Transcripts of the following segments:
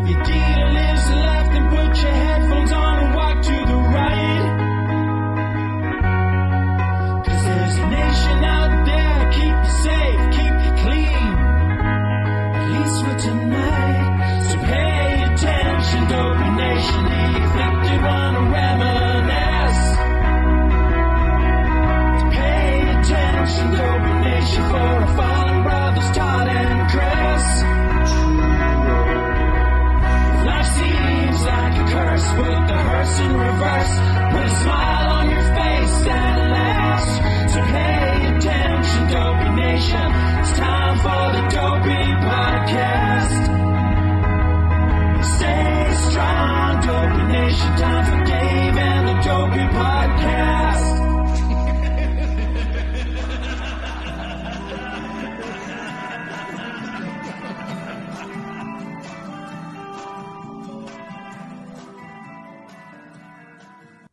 Your dealer lives to the left and put your headphones on and walk to the right. 'Cause there's a nation out there, keep you safe, keep you clean, at least for tonight. So pay attention, Dopey Nation, the afflicted wanna reminisce. Pay attention, Dopey Nation, for our fallen brothers Todd and Chris. Life seems like a curse, put the hearse in reverse, put a smile on your face at last. So pay attention, Dopey Nation, it's time for the Dopey Podcast. Stay strong, Dopey Nation, time for Dave and the Dopey Podcast.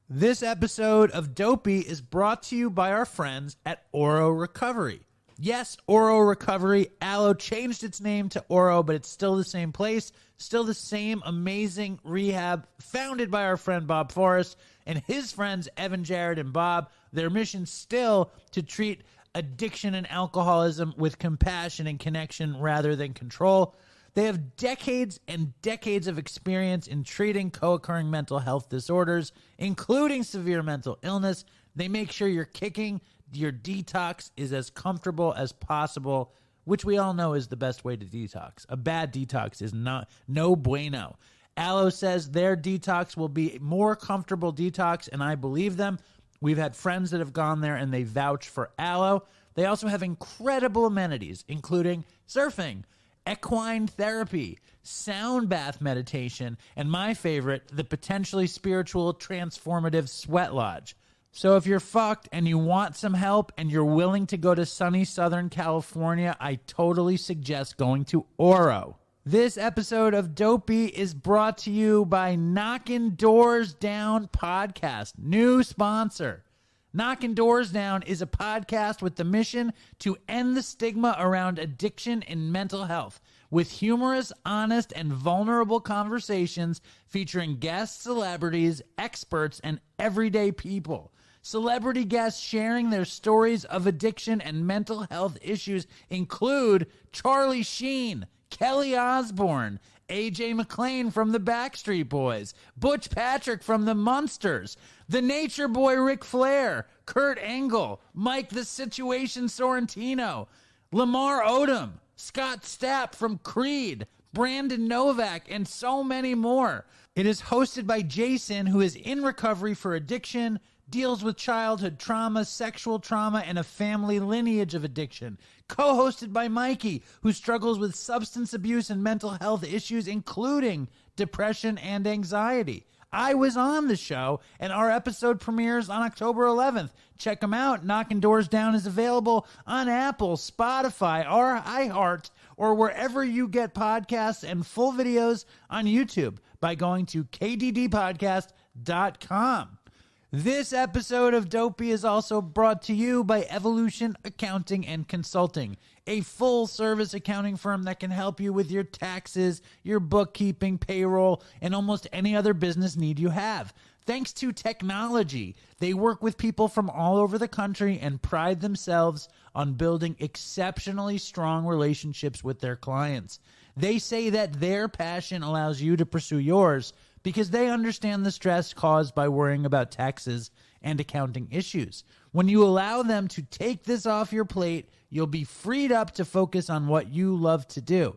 This episode of Dopey is brought to you by our friends at Oro Recovery. Yes, Oro Recovery. Aloe changed its name to Oro, but it's still the same place, still the same amazing rehab founded by our friend Bob Forrest and his friends Evan, Jared, and Bob. Their mission still to treat addiction and alcoholism with compassion and connection rather than control. They have decades and decades of experience in treating co-occurring mental health disorders, including severe mental illness. They make sure you're kicking your detox is as comfortable as possible, which we all know is the best way to detox. A bad detox is no bueno. Aloe says their detox will be a more comfortable detox, and I believe them. We've had friends that have gone there, and they vouch for Aloe. They also have incredible amenities, including surfing, equine therapy, sound bath meditation, and my favorite, the potentially spiritual transformative sweat lodge. So if you're fucked and you want some help and you're willing to go to sunny Southern California, I totally suggest going to Oro. This episode of Dopey is brought to you by Knockin' Doors Down Podcast, new sponsor. Knockin' Doors Down is a podcast with the mission to end the stigma around addiction and mental health with humorous, honest, and vulnerable conversations featuring guest celebrities, experts, and everyday people. Celebrity guests sharing their stories of addiction and mental health issues include Charlie Sheen, Kelly Osbourne, AJ McLean from the Backstreet Boys, Butch Patrick from the Munsters, the Nature Boy Ric Flair, Kurt Angle, Mike the Situation Sorrentino, Lamar Odom, Scott Stapp from Creed, Brandon Novak, and so many more. It is hosted by Jason, who is in recovery for addiction, deals with childhood trauma, sexual trauma, and a family lineage of addiction. Co-hosted by Mikey, who struggles with substance abuse and mental health issues, including depression and anxiety. I was on the show, and our episode premieres on October 11th. Check them out. Knockin' Doors Down is available on Apple, Spotify, or iHeart, or wherever you get podcasts, and full videos on YouTube by going to kddpodcast.com. This episode of Dopey is also brought to you by Evolution Accounting and Consulting, a full-service accounting firm that can help you with your taxes, your bookkeeping, payroll, and almost any other business need you have. Thanks to technology, they work with people from all over the country and pride themselves on building exceptionally strong relationships with their clients. They say that their passion allows you to pursue yours, because they understand the stress caused by worrying about taxes and accounting issues. When you allow them to take this off your plate, you'll be freed up to focus on what you love to do.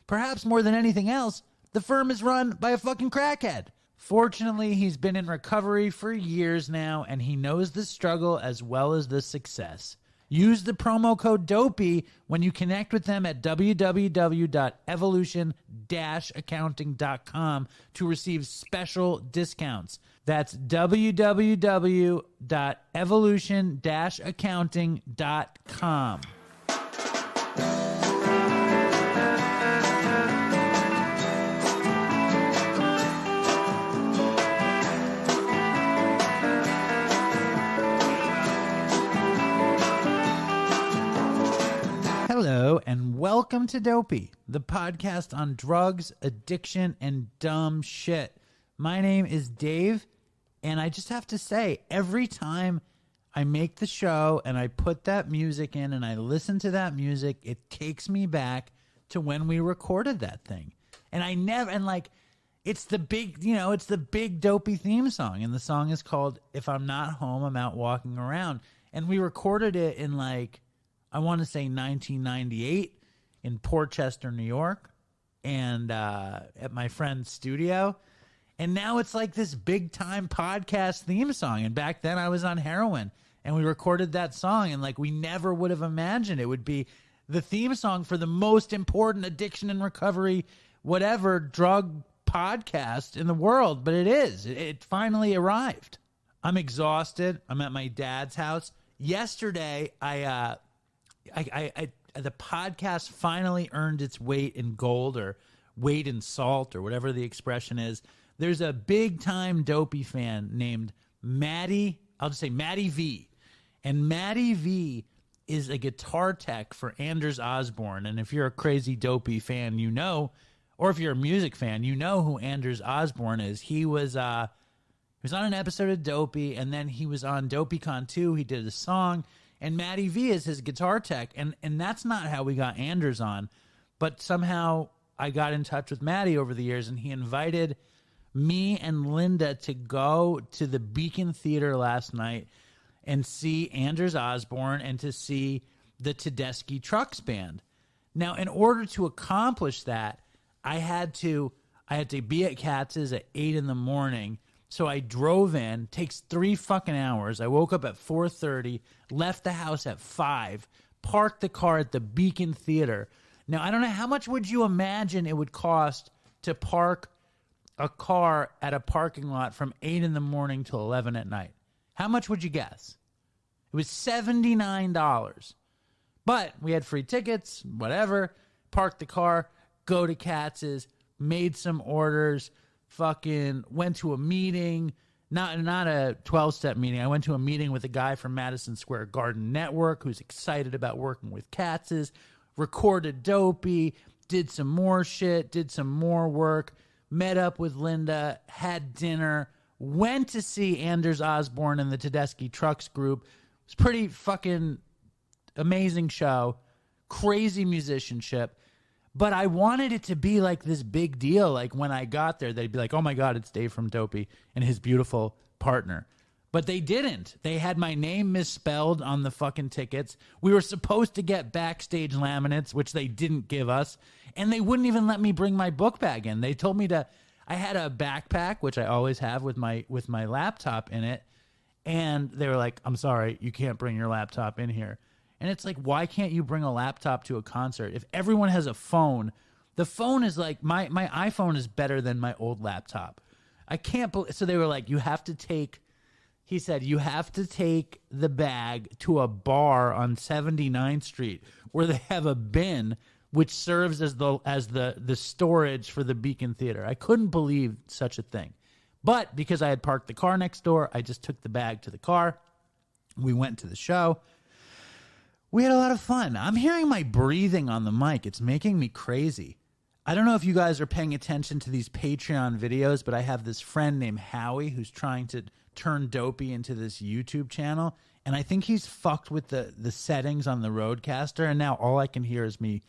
Perhaps more than anything else, the firm is run by a fucking crackhead. Fortunately, he's been in recovery for years now, and he knows the struggle as well as the success. Use the promo code DOPEY when you connect with them at www.evolution-accounting.com to receive special discounts. That's www.evolution-accounting.com. Hello, and welcome Welcome to Dopey, the podcast on drugs, addiction, and dumb shit. My name is Dave, and I just have to say, every time I make the show and I put that music in and I listen to that music, it takes me back to when we recorded that thing. It's the big Dopey theme song, and the song is called If I'm Not Home, I'm Out Walking Around. And we recorded it in I want to say 1998 in Port Chester, New York, and at my friend's studio. And now it's like this big time podcast theme song. And back then I was on heroin and we recorded that song, and we never would have imagined it would be the theme song for the most important addiction and recovery, whatever drug podcast in the world. But it is. It finally arrived. I'm exhausted. I'm at my dad's house. Yesterday, the podcast finally earned its weight in gold, or weight in salt, or whatever the expression is. There's a big time Dopey fan named Maddie. I'll just say Maddie V. And Maddie V is a guitar tech for Anders Osborne. And if you're a crazy Dopey fan, you know, or if you're a music fan, you know who Anders Osborne is. He was on an episode of Dopey, and then he was on DopeyCon 2. He did a song, and Maddie V is his guitar tech. And that's not how we got Anders on, but somehow I got in touch with Maddie over the years, and he invited me and Linda to go to the Beacon Theater last night and see Anders Osborne and to see the Tedeschi Trucks Band. Now, in order to accomplish that, I had to be at Katz's at 8 in the morning. So I drove in, takes 3 fucking hours. I woke up at 4:30, left the house at 5, parked the car at the Beacon Theater. Now, I don't know, how much would you imagine it would cost to park a car at a parking lot from 8 in the morning till 11 at night? How much would you guess? It was $79. But we had free tickets, whatever. Parked the car, go to Katz's, made some orders, fucking went to a meeting. Not a 12-step meeting. I went to a meeting with a guy from Madison Square Garden Network who's excited about working with Katz's. Recorded Dopey, did some more shit, did some more work, met up with Linda, had dinner, went to see Anders Osborne and the Tedeschi Trucks Group. It was pretty fucking amazing show, crazy musicianship. But I wanted it to be like this big deal. Like when I got there, they'd be like, oh my God, it's Dave from Dopey and his beautiful partner. But they didn't. They had my name misspelled on the fucking tickets. We were supposed to get backstage laminates, which they didn't give us. And they wouldn't even let me bring my book bag in. They told me I had a backpack, which I always have with my laptop in it. And they were like, I'm sorry, you can't bring your laptop in here. And it's like, why can't you bring a laptop to a concert? If everyone has a phone, the phone is like, my iPhone is better than my old laptop. I can't believe. So they were like, you have to take the bag to a bar on 79th Street where they have a bin which serves as the storage for the Beacon Theater. I couldn't believe such a thing. But because I had parked the car next door, I just took the bag to the car. We went to the show. We had a lot of fun. I'm hearing my breathing on the mic. It's making me crazy. I don't know if you guys are paying attention to these Patreon videos, but I have this friend named Howie who's trying to turn Dopey into this YouTube channel. And I think he's fucked with the settings on the Rodecaster. And now all I can hear is me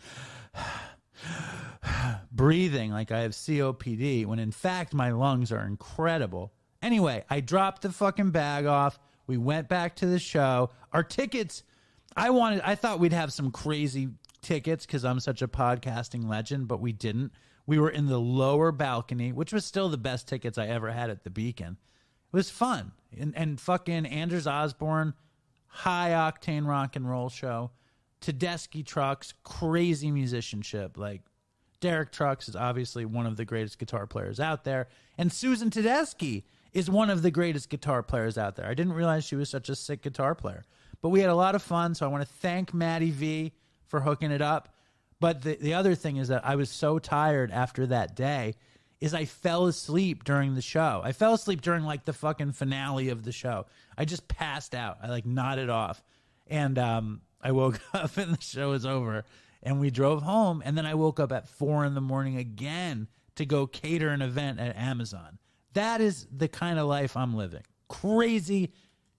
breathing like I have COPD, when in fact my lungs are incredible. Anyway, I dropped the fucking bag off. We went back to the show. Our tickets, I thought we'd have some crazy tickets because I'm such a podcasting legend, but we didn't. We were in the lower balcony, which was still the best tickets I ever had at the Beacon. It was fun. And fucking Anders Osborne, high octane rock and roll show. Tedeschi Trucks, crazy musicianship. Like, Derek Trucks is obviously one of the greatest guitar players out there. And Susan Tedeschi is one of the greatest guitar players out there. I didn't realize she was such a sick guitar player. But we had a lot of fun, so I want to thank Maddie V for hooking it up. But the other thing is that I was so tired after that day is I fell asleep during the show. I fell asleep during like the fucking finale of the show. I just passed out. I like nodded off. And I woke up and the show was over. And we drove home, and then I woke up at 4 a.m. again to go cater an event at Amazon. That is the kind of life I'm living. Crazy,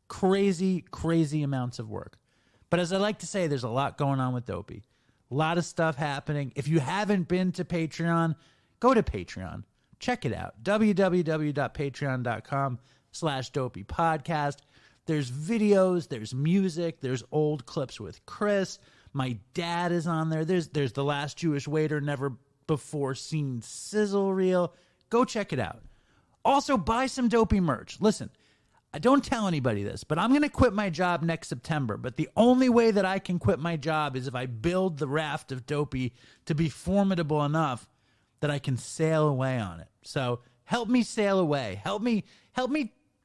crazy, crazy amounts of work. But as I like to say, there's a lot going on with Dopey. A lot of stuff happening. If you haven't been to Patreon, go to Patreon. Check it out. www.patreon.com/Dopey podcast. There's videos, there's music, there's old clips with Chris. My dad is on there. There's the last Jewish waiter never before seen sizzle reel. Go check it out. Also, buy some Dopey merch. Listen, I don't tell anybody this, but I'm going to quit my job next September. But the only way that I can quit my job is if I build the raft of Dopey to be formidable enough that I can sail away on it. So help me sail away. Help me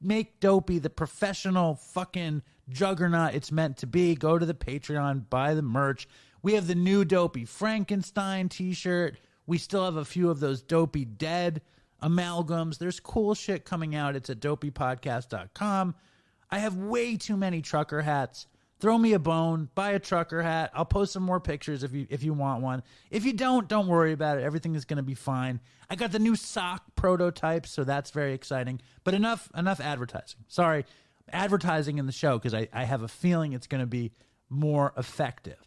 make Dopey the professional fucking juggernaut it's meant to be. Go to the Patreon, buy the merch. We have the new Dopey Frankenstein t-shirt. We still have a few of those Dopey Dead amalgams. There's cool shit coming out. It's at dopeypodcast.com. I have way too many trucker hats. Throw me a bone, buy a trucker hat. I'll post some more pictures if you want one. If you don't worry about it. Everything is going to be fine. I got the new sock prototype, so that's very exciting. But enough advertising. Sorry, advertising in the show because I have a feeling it's going to be more effective.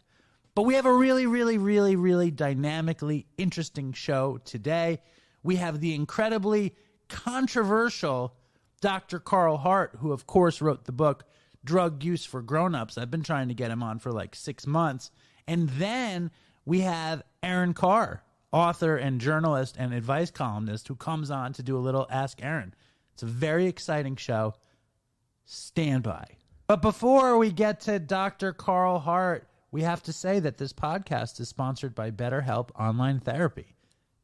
But we have a really, really, really, really dynamically interesting show today. We have the incredibly controversial Dr. Hart, who, of course, wrote the book Drug Use for Grown-Ups. I've been trying to get him on for like 6 months. And then we have Erin Khar, author and journalist and advice columnist, who comes on to do a little Ask Erin. It's a very exciting show. Stand by. But before we get to Dr. Hart, we have to say that this podcast is sponsored by BetterHelp Online Therapy.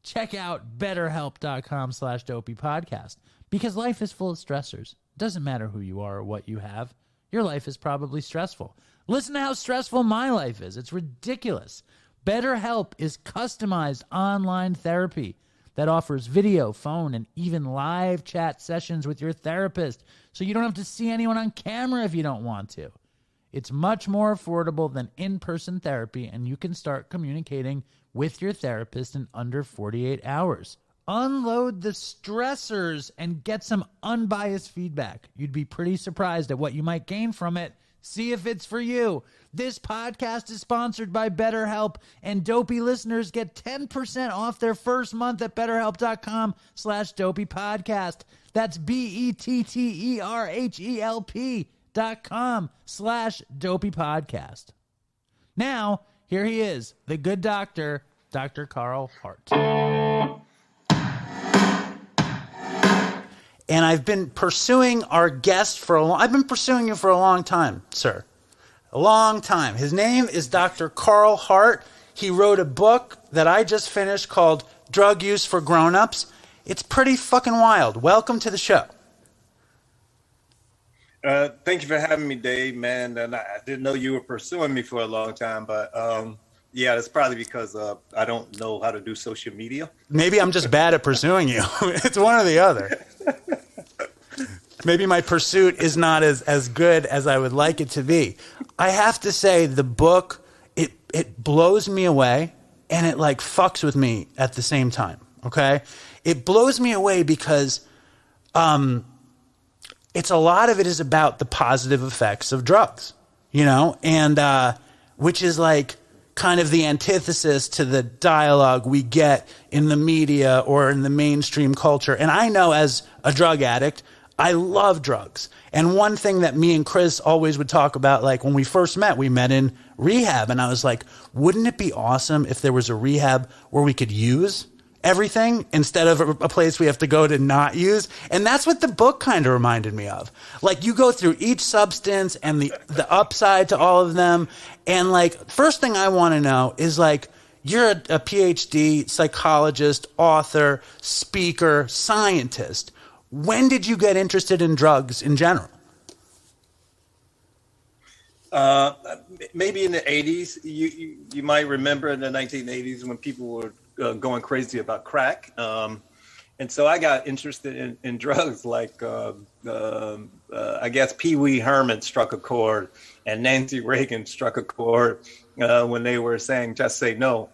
Check out betterhelp.com/Dopey podcast because life is full of stressors. It doesn't matter who you are or what you have. Your life is probably stressful. Listen to how stressful my life is. It's ridiculous. BetterHelp is customized online therapy that offers video, phone, and even live chat sessions with your therapist, so you don't have to see anyone on camera if you don't want to. It's much more affordable than in-person therapy, and you can start communicating with your therapist in under 48 hours. Unload the stressors and get some unbiased feedback. You'd be pretty surprised at what you might gain from it. See if it's for you. This podcast is sponsored by BetterHelp, and Dopey listeners get 10% off their first month at betterhelp.com/Dopey podcast. That's BetterHelp.com/Dopey podcast. Now, here he is, the good doctor, Dr. Hart. And I've been pursuing our guest I've been pursuing you for a long time, sir. A long time. His name is Dr. Hart. He wrote a book that I just finished called Drug Use for Grown-Ups. It's pretty fucking wild. Welcome to the show. Thank you for having me, Dave, man. And I didn't know you were pursuing me for a long time, but yeah, it's probably because I don't know how to do social media. Maybe I'm just bad at pursuing you. It's one or the other. Maybe my pursuit is not as good as I would like it to be. I have to say, the book, it blows me away, and it like fucks with me at the same time, okay? It blows me away because it's a lot of it is about the positive effects of drugs, you know, and which is like kind of the antithesis to the dialogue we get in the media or in the mainstream culture. And I know as a drug addict, I love drugs. And one thing that me and Chris always would talk about, like when we first met, we met in rehab. And I was like, wouldn't it be awesome if there was a rehab where we could use everything instead of a place we have to go to not use? And that's what the book kind of reminded me of. Like, you go through each substance and the upside to all of them. And like, first thing I want to know is like, you're a PhD psychologist, author, speaker, scientist. When did you get interested in drugs in general? Maybe in the 80s. You might remember in the 1980s when people were going crazy about crack. And so I got interested in drugs like, I guess Pee Wee Herman struck a chord and Nancy Reagan struck a chord when they were saying just say no.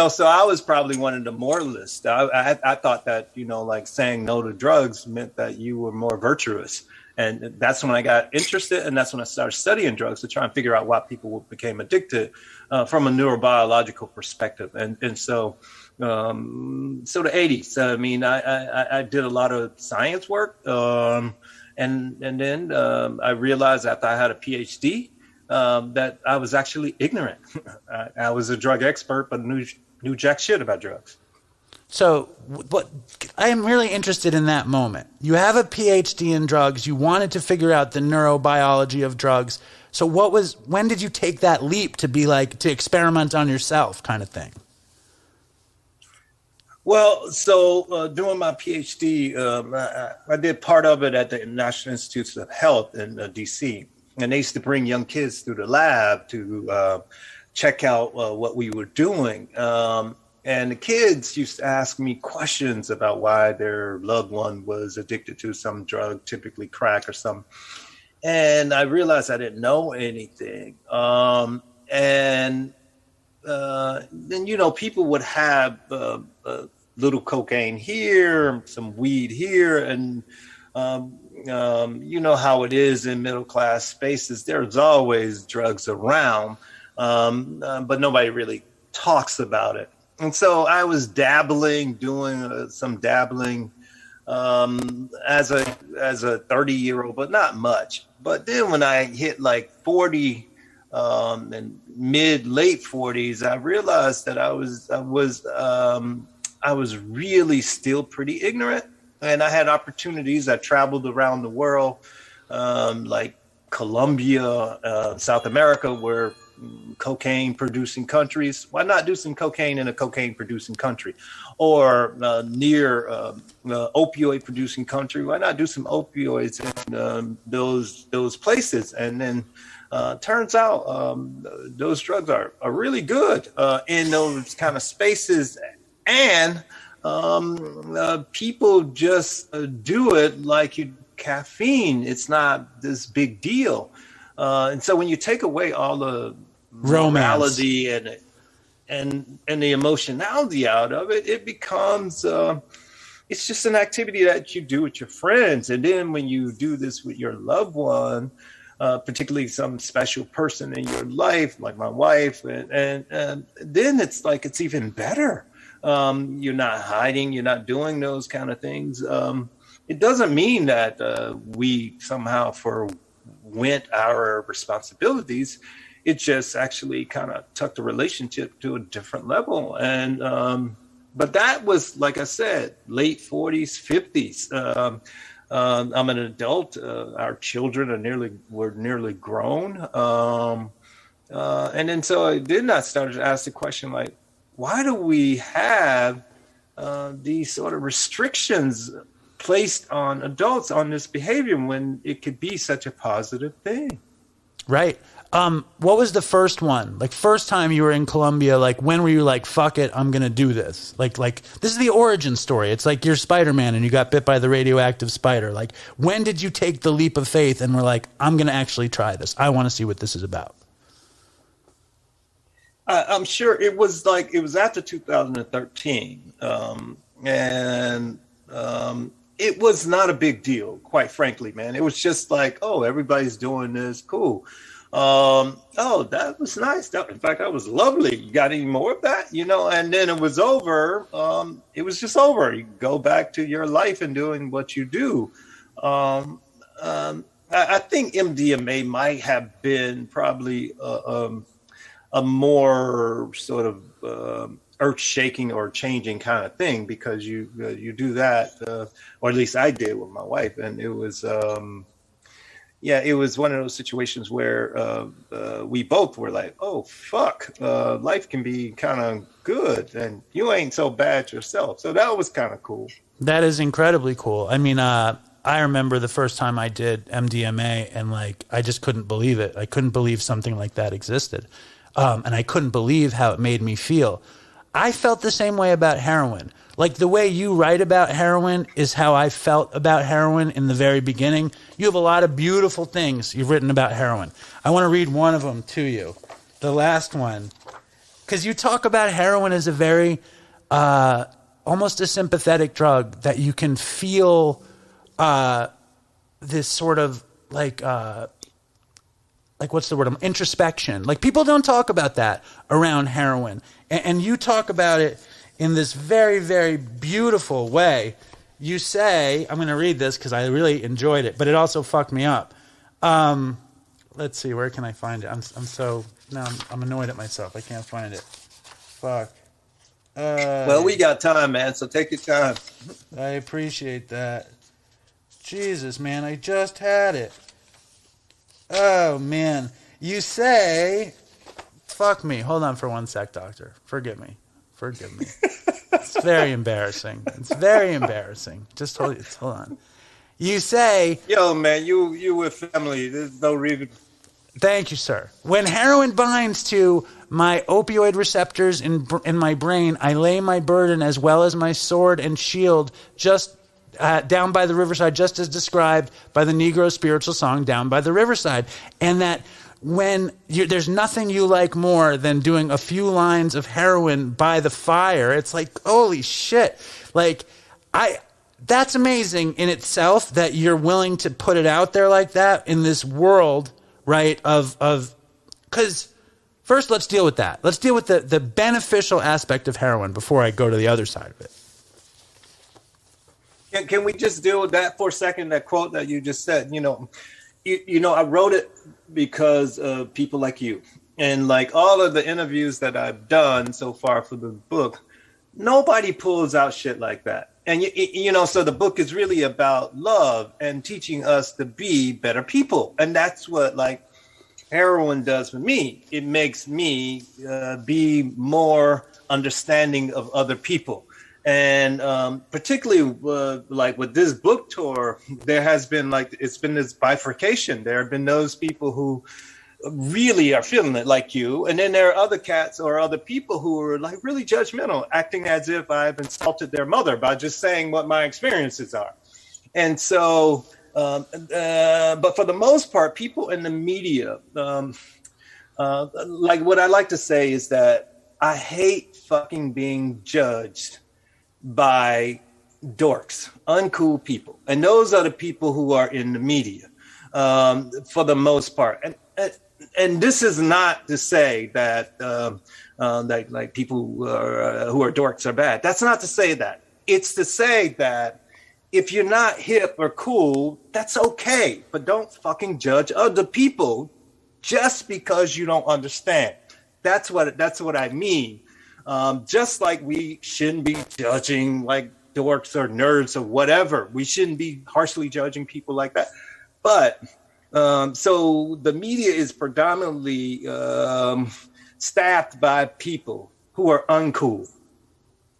So I was probably one of the moralists. I thought that, like saying no to drugs meant that you were more virtuous. And that's when I got interested, and that's when I started studying drugs to try and figure out why people became addicted from a neurobiological perspective. And so the 80s, I mean, I did a lot of science work. And then I realized after I had a PhD, that I was actually ignorant. I was a drug expert, but knew jack shit about drugs. So what I am really interested in that moment. You have a PhD in drugs. You wanted to figure out the neurobiology of drugs. So when did you take that leap to be like, to experiment on yourself kind of thing? Well, so doing my PhD, I did part of it at the National Institutes of Health in DC. And they used to bring young kids through the lab to check out what we were doing. And the kids used to ask me questions about why their loved one was addicted to some drug, typically crack or something. And I realized I didn't know anything. And then, people would have a little cocaine here, some weed here, and you know how it is in middle class spaces. There's always drugs around, but nobody really talks about it. And so I was doing some dabbling as a 30-year-old, but not much. But then when I hit like 40 and late 40s, I realized that I was really still pretty ignorant. And I had opportunities. I traveled around the world, like Colombia, South America, where cocaine producing countries. Why not do some cocaine in a cocaine producing country? Or near opioid producing country? Why not do some opioids in those places? And then turns out those drugs are really good in those kind of spaces. And people just do it like caffeine. It's not this big deal. And so when you take away all the morality and the emotionality out of it, it becomes it's just an activity that you do with your friends. And then when you do this with your loved one, particularly some special person in your life, like my wife, and then it's like it's even better. You're not hiding, you're not doing those kind of things. It doesn't mean that we somehow forwent our responsibilities. It just actually kind of took the relationship to a different level. And but that was, like I said, late 40s, 50s. I'm an adult. Our children were nearly grown. And then so then I started to ask the question, like, why do we have these sort of restrictions placed on adults on this behavior when it could be such a positive thing? Right. What was the first one? Like, first time you were in Colombia, like, when were you like, fuck it, I'm going to do this? Like, this is the origin story. It's like you're Spider-Man and you got bit by the radioactive spider. Like, when did you take the leap of faith and were like, I'm going to actually try this? I want to see what this is about. I'm sure it was after 2013. It was not a big deal, quite frankly, man. It was just like, oh, everybody's doing this. Cool. Oh, that was nice. In fact, that was lovely. You got any more of that? And then it was over. It was just over. You go back to your life and doing what you do. I think MDMA might have been probably a more sort of earth-shaking or changing kind of thing, because you do that, or at least I did with my wife, and it was it was one of those situations where we both were like, oh fuck, life can be kind of good, and you ain't so bad yourself. So that was kind of cool. That is incredibly cool. I mean, I remember the first time I did MDMA, and like I just couldn't believe it. I couldn't believe something like that existed. And I couldn't believe how it made me feel. I felt the same way about heroin. Like, the way you write about heroin is how I felt about heroin in the very beginning. You have a lot of beautiful things you've written about heroin. I want to read one of them to you. the last one, because you talk about heroin as a very almost a sympathetic drug that you can feel this sort of like what's the word? Introspection. Like people don't talk about that around heroin, and you talk about it in this very, very beautiful way. You say, I'm going to read this because I really enjoyed it, but it also fucked me up. Let's see, where can I find it? I'm annoyed at myself. I can't find it. Fuck. Well, we got time, man, so take your time. I appreciate that. Jesus, man, I just had it. Oh, man. You say... Fuck me. Hold on for 1 sec, doctor. Forgive me. It's very embarrassing. Just hold on. You say... Yo, man, you with family. There's no reason... Thank you, sir. When heroin binds to my opioid receptors in my brain, I lay my burden as well as my sword and shield just down by the riverside, just as described by the Negro spiritual song, Down by the Riverside. And that when there's nothing you like more than doing a few lines of heroin by the fire, it's like, holy shit. Like, that's amazing in itself that you're willing to put it out there like that in this world, right, because first let's deal with that. Let's deal with the beneficial aspect of heroin before I go to the other side of it. Can we just deal with that for a second, that quote that you just said? You know, I wrote it because of people like you. And like all of the interviews that I've done so far for the book, nobody pulls out shit like that. And, so the book is really about love and teaching us to be better people. And that's what like heroin does for me. It makes me be more understanding of other people. And particularly like with this book tour, there has been it's been this bifurcation. There have been those people who really are feeling it like you. And then there are other cats or other people who are like really judgmental, acting as if I've insulted their mother by just saying what my experiences are. And so, but for the most part, people in the media, like what I like to say is that I hate fucking being judged by dorks, uncool people. And those are the people who are in the media for the most part. And this is not to say that like people who are dorks are bad. That's not to say that. It's to say that if you're not hip or cool, that's okay. But don't fucking judge other people just because you don't understand. That's what I mean. Just like we shouldn't be judging like dorks or nerds or whatever. We shouldn't be harshly judging people like that. But so the media is predominantly staffed by people who are uncool.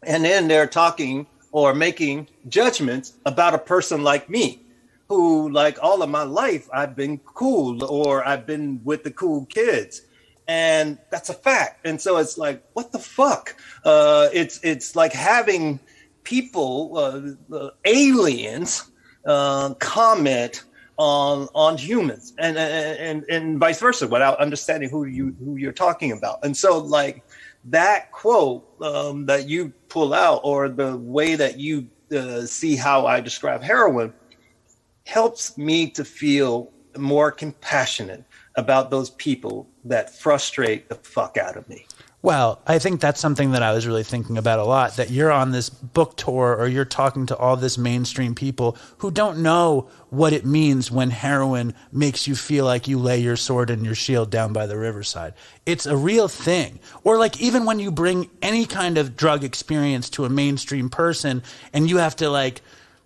And then they're talking or making judgments about a person like me, who like all of my life I've been cool or I've been with the cool kids. And that's a fact. And so it's like, what the fuck? It's like having people, aliens, comment on humans and vice versa without understanding who you're talking about. And so like that quote that you pull out, or the way that you see how I describe heroin, helps me to feel more compassionate about those people that frustrate the fuck out of me. Well, I think that's something that I was really thinking about a lot, that you're on this book tour or you're talking to all this mainstream people who don't know what it means when heroin makes you feel like you lay your sword and your shield down by the riverside. It's a real thing. Or like even when you bring any kind of drug experience to a mainstream person and you have to like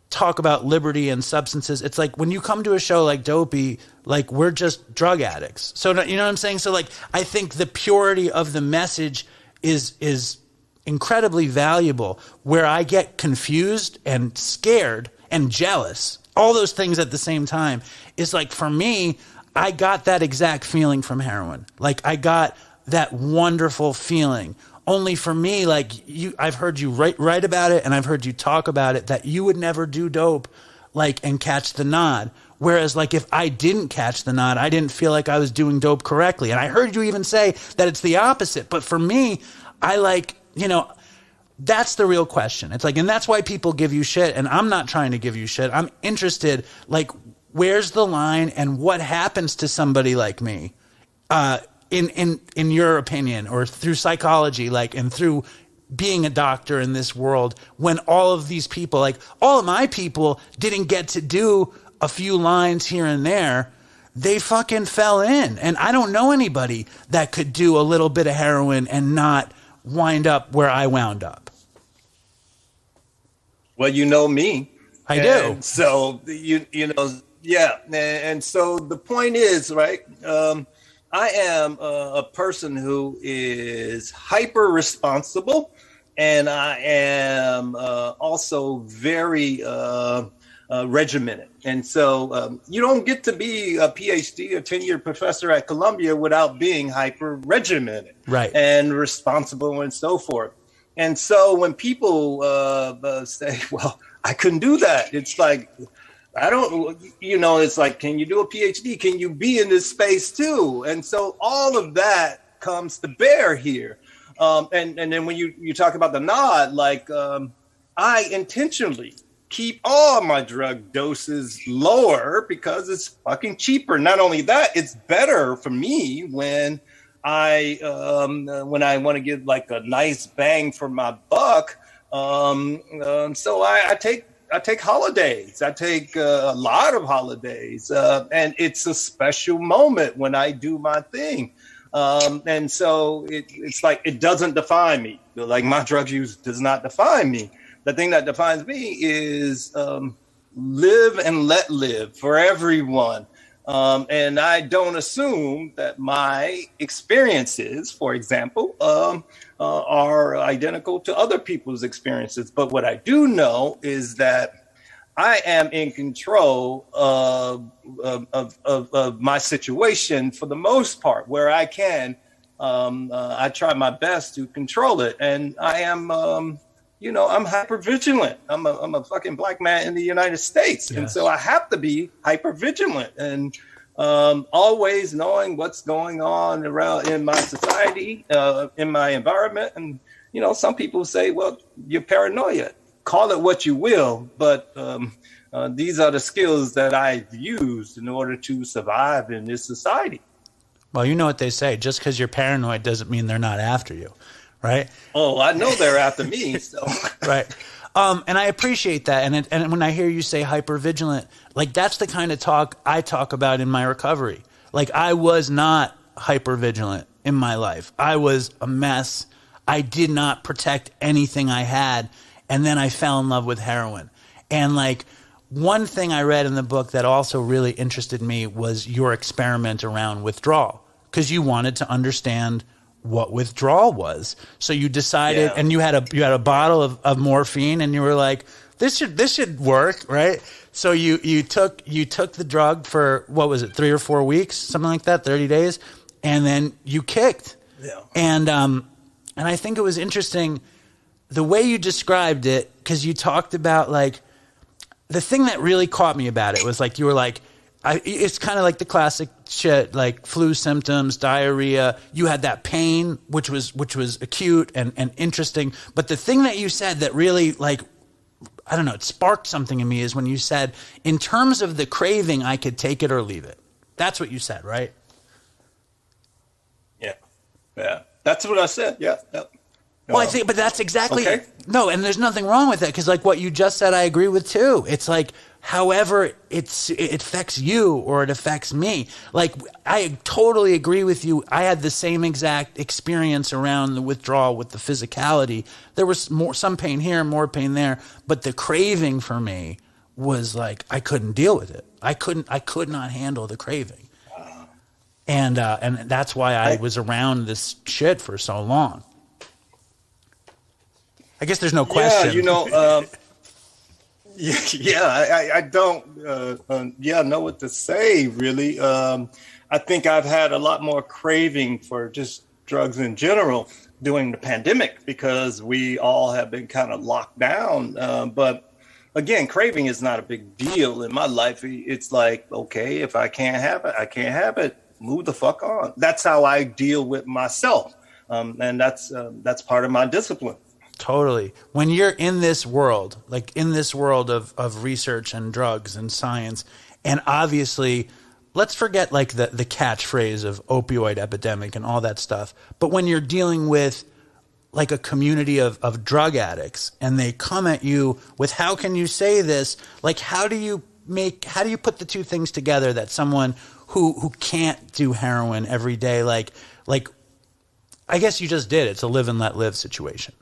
talk about liberty and substances, it's like when you come to a show like Dopey, like we're just drug addicts. So you know what I'm saying? So like I think the purity of the message is incredibly valuable. Where I get confused and scared and jealous, all those things at the same time, is like for me, I got that exact feeling from heroin. Like I got that wonderful feeling. Only for me, like I've heard you write about it, and I've heard you talk about it, that you would never do dope, like, and catch the nod. Whereas like if I didn't catch the nod, I didn't feel like I was doing dope correctly. And I heard you even say that it's the opposite. But for me, I like, you know, that's the real question. It's like, and that's why people give you shit. And I'm not trying to give you shit. I'm interested, like, where's the line and what happens to somebody like me, in your opinion, or through psychology, like, and through being a doctor in this world, when all of these people, like all of my people didn't get to do a few lines here and there. They fucking fell in. And I don't know anybody that could do a little bit of heroin and not wind up where I wound up. Well, you know me. I do. So you know, yeah. And so the point is, right? I am a person who is hyper responsible, and I am also very regimented. And so you don't get to be a PhD or 10-year professor at Columbia without being hyper regimented, right, and responsible and so forth. And so when people say, well, I couldn't do that, it's like, I don't, you know, it's like, can you do a PhD? Can you be in this space too? And so all of that comes to bear here. And then when you talk about the nod, like I intentionally keep all my drug doses lower because it's fucking cheaper. Not only that, it's better for me when I want to get like a nice bang for my buck. So I take holidays. I take a lot of holidays, and it's a special moment when I do my thing. And so it's like, it doesn't define me. Like, my drug use does not define me. The thing that defines me is live and let live for everyone. And I don't assume that my experiences, for example, are identical to other people's experiences. But what I do know is that I am in control of my situation for the most part, where I can. I try my best to control it, and I am. You know, I'm hyper vigilant. I'm a fucking black man in the United States. Yes. And so I have to be hyper vigilant, and always knowing what's going on around in my society, in my environment. And, you know, some people say, well, you're paranoia. Call it what you will. But these are the skills that I've used in order to survive in this society. Well, you know what they say. Just because you're paranoid doesn't mean they're not after you. Right? Oh, I know they're after me. So. Right. And I appreciate that. And when I hear you say hypervigilant, like, that's the kind of talk I talk about in my recovery. Like, I was not hypervigilant in my life. I was a mess. I did not protect anything I had. And then I fell in love with heroin. And like, one thing I read in the book that also really interested me was your experiment around withdrawal, because you wanted to understand what withdrawal was. So you decided, and you had a bottle of morphine, and you were like, this should work, right? So you took the drug for, what was it, 3 or 4 weeks, something like that, 30 days, and then you kicked. Yeah. And I think it was interesting the way you described it, because you talked about, like, the thing that really caught me about it was, like, you were like, it's kind of like the classic shit, like flu symptoms, diarrhea. You had that pain, which was acute and interesting. But the thing that you said that really, like, I don't know, it sparked something in me, is when you said, in terms of the craving, I could take it or leave it. That's what you said, right? Yeah. That's what I said. Yeah. Well, I think, but that's exactly, okay. No, and there's nothing wrong with that, because like what you just said, I agree with too. It's like, however it affects you or it affects me. Like, I totally agree with you. I had the same exact experience around the withdrawal with the physicality. There was some pain here, more pain there, but the craving for me was like, I couldn't deal with it. I could not handle the craving. And that's why I was around this shit for so long. I guess there's no question. Yeah, you know, I don't know what to say, really. I think I've had a lot more craving for just drugs in general during the pandemic, because we all have been kind of locked down. But again, craving is not a big deal in my life. It's like, okay, if I can't have it, I can't have it. Move the fuck on. That's how I deal with myself, and that's part of my discipline. Totally. When you're in this world, like in this world of research and drugs and science, and obviously, let's forget like the catchphrase of opioid epidemic and all that stuff. But when you're dealing with like a community of drug addicts and they come at you with, how can you say this? Like, how do you put the two things together that someone who can't do heroin every day, like, I guess you just did. It's a live and let live situation.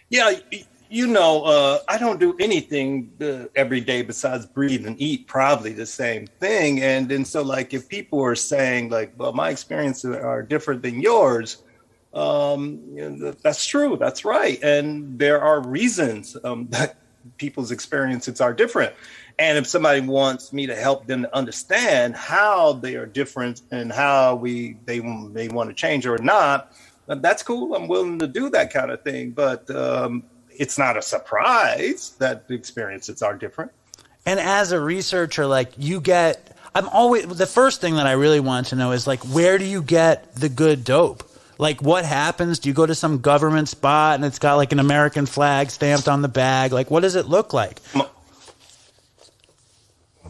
Yeah, I don't do anything every day besides breathe and eat, probably the same thing. And then so like if people are saying like, well, my experiences are different than yours, that's true. That's right. And there are reasons that people's experiences are different. And if somebody wants me to help them to understand how they are different and how they want to change or not, that's cool. I'm willing to do that kind of thing. But it's not a surprise that the experiences are different. And as a researcher, like the first thing that I really want to know is like, where do you get the good dope? Like, what happens? Do you go to some government spot and it's got like an American flag stamped on the bag? Like, what does it look like?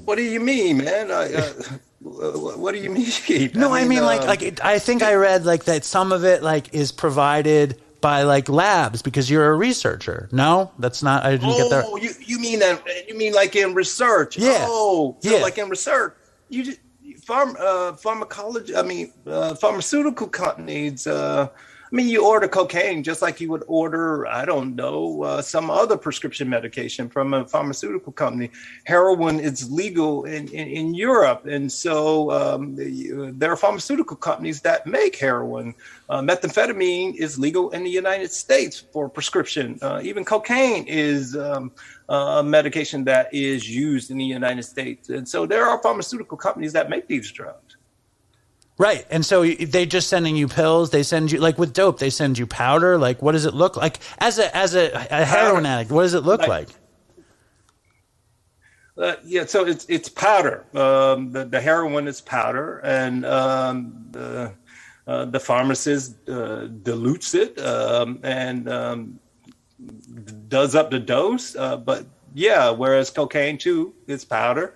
What do you mean, man? What do you mean? No, I mean I think I read like that some of it like is provided by like labs because you're a researcher. No, that's not. I didn't get that. Oh, you mean that? You mean like in research? Yeah. Oh, so yeah. Like in research, pharmacology. I mean, pharmaceutical companies. You order cocaine just like you would order, I don't know, some other prescription medication from a pharmaceutical company. Heroin is legal in Europe. And so there are pharmaceutical companies that make heroin. Methamphetamine is legal in the United States for prescription. Even cocaine is a medication that is used in the United States. And so there are pharmaceutical companies that make these drugs. Right. And so they just sending you pills. They send you, like with dope, they send you powder. Like, what does it look like as a heroin addict? What does it look like? So it's powder. The heroin is powder, and the pharmacist dilutes it and does up the dose. But yeah, whereas cocaine too is powder.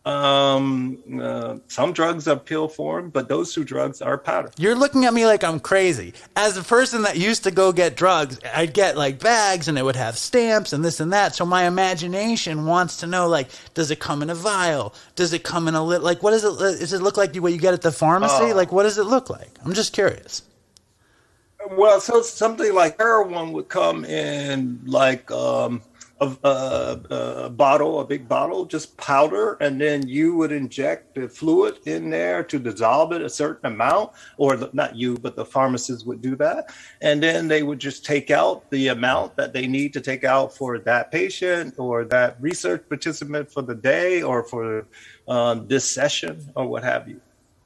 Some drugs are pill form, but those two drugs are powder. You're looking at me like I'm crazy. As a person that used to go get drugs, I'd get like bags and it would have stamps and this and that. So my imagination wants to know, like, does it come in a vial? Does it come in a like, what does it look like what you get at the pharmacy? Like, what does it look like? I'm just curious. Well, so something like heroin would come in like, a bottle, a big bottle, just powder, and then you would inject the fluid in there to dissolve it a certain amount, or not you, but the pharmacist would do that. And then they would just take out the amount that they need to take out for that patient or that research participant for the day or for this session or what have you.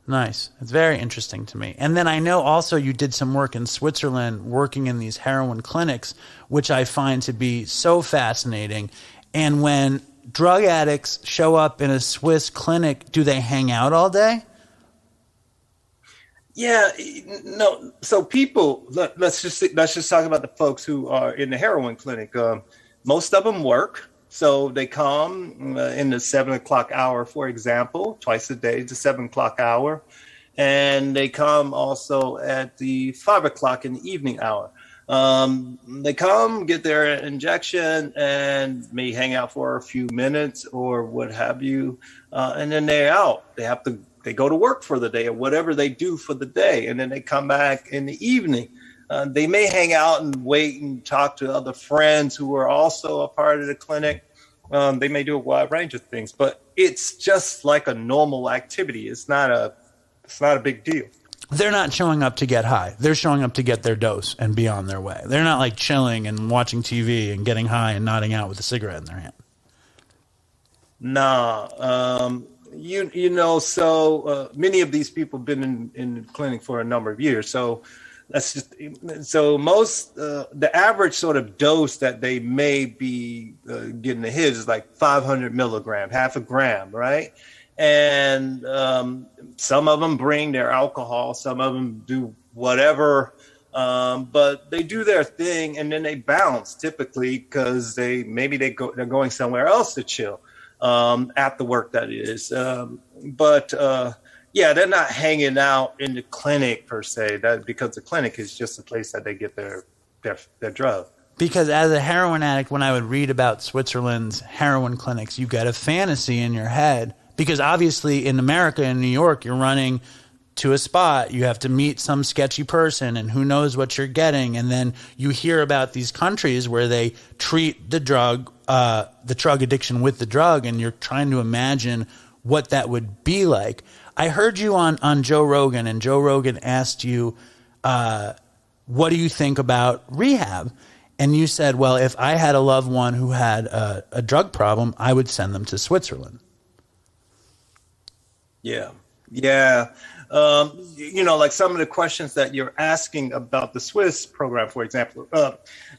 Nice. It's very interesting to me. And then I know also you did some work in Switzerland working in these heroin clinics, which I find to be so fascinating. And when drug addicts show up in a Swiss clinic, do they hang out all day? Yeah, no. So people, let's just talk about the folks who are in the heroin clinic. Most of them work. So they come in the 7 o'clock hour, for example, twice a day, the 7 o'clock hour. And they come also at the 5 o'clock in the evening hour. They come, get their injection, and may hang out for a few minutes or what have you. And then they're out. They go to work for the day or whatever they do for the day. And then they come back in the evening. They may hang out and wait and talk to other friends who are also a part of the clinic. They may do a wide range of things, but it's just like a normal activity. It's not a big deal. They're not showing up to get high. They're showing up to get their dose and be on their way. They're not like chilling and watching TV and getting high and nodding out with a cigarette in their hand. Nah. So many of these people have been in the clinic for a number of years. So That's just so most the average sort of dose that they may be getting to hit is like 500 milligram, half a gram, right? And some of them bring their alcohol, some of them do whatever, but they do their thing and then they bounce typically because they're going somewhere else to chill after work, that is. Yeah, they're not hanging out in the clinic per se, because the clinic is just a place that they get their drug. Because as a heroin addict, when I would read about Switzerland's heroin clinics, you get a fantasy in your head. Because obviously in America, in New York, you're running to a spot, you have to meet some sketchy person and who knows what you're getting. And then you hear about these countries where they treat the drug addiction with the drug, and you're trying to imagine what that would be like. I heard you on Joe Rogan, and Joe Rogan asked you, what do you think about rehab? And you said, well, if I had a loved one who had a drug problem, I would send them to Switzerland. Yeah. Like some of the questions that you're asking about the Swiss program, for example,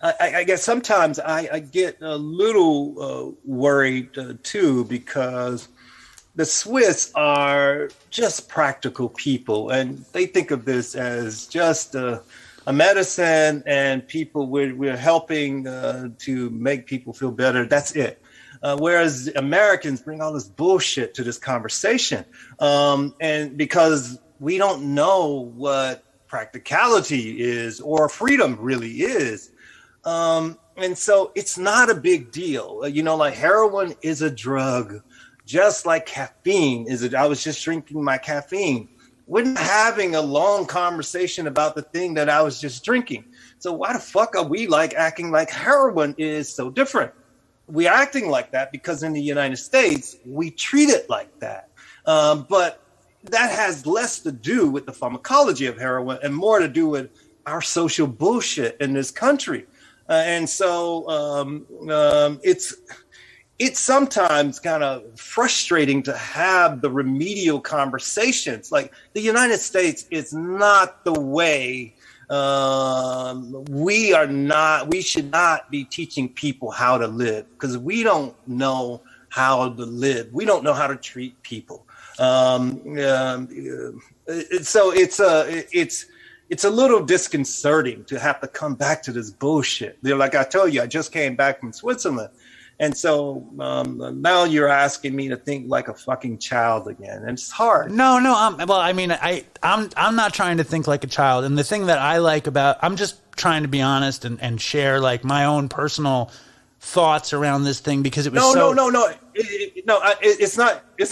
I guess sometimes I get a little worried too, because the Swiss are just practical people, and they think of this as just a medicine, and we're helping to make people feel better. That's it. Whereas Americans bring all this bullshit to this conversation, and because we don't know what practicality is or freedom really is. And so it's not a big deal. Like heroin is a drug, just like caffeine is. I was just drinking my caffeine. We're not having a long conversation about the thing that I was just drinking. So why the fuck are we acting like heroin is so different? We're acting like that because in the United States, we treat it like that. But that has less to do with the pharmacology of heroin and more to do with our social bullshit in this country. And so it's sometimes kind of frustrating to have the remedial conversations. Like the United States is not the way. We should not be teaching people how to live, because we don't know how to live. We don't know how to treat people. So it's a little disconcerting to have to come back to this bullshit. Like I told you, I just came back from Switzerland. And so now you're asking me to think like a fucking child again, and it's hard. No. I'm not trying to think like a child. And the thing that I like I'm just trying to be honest and share like my own personal thoughts around this thing, because it was it's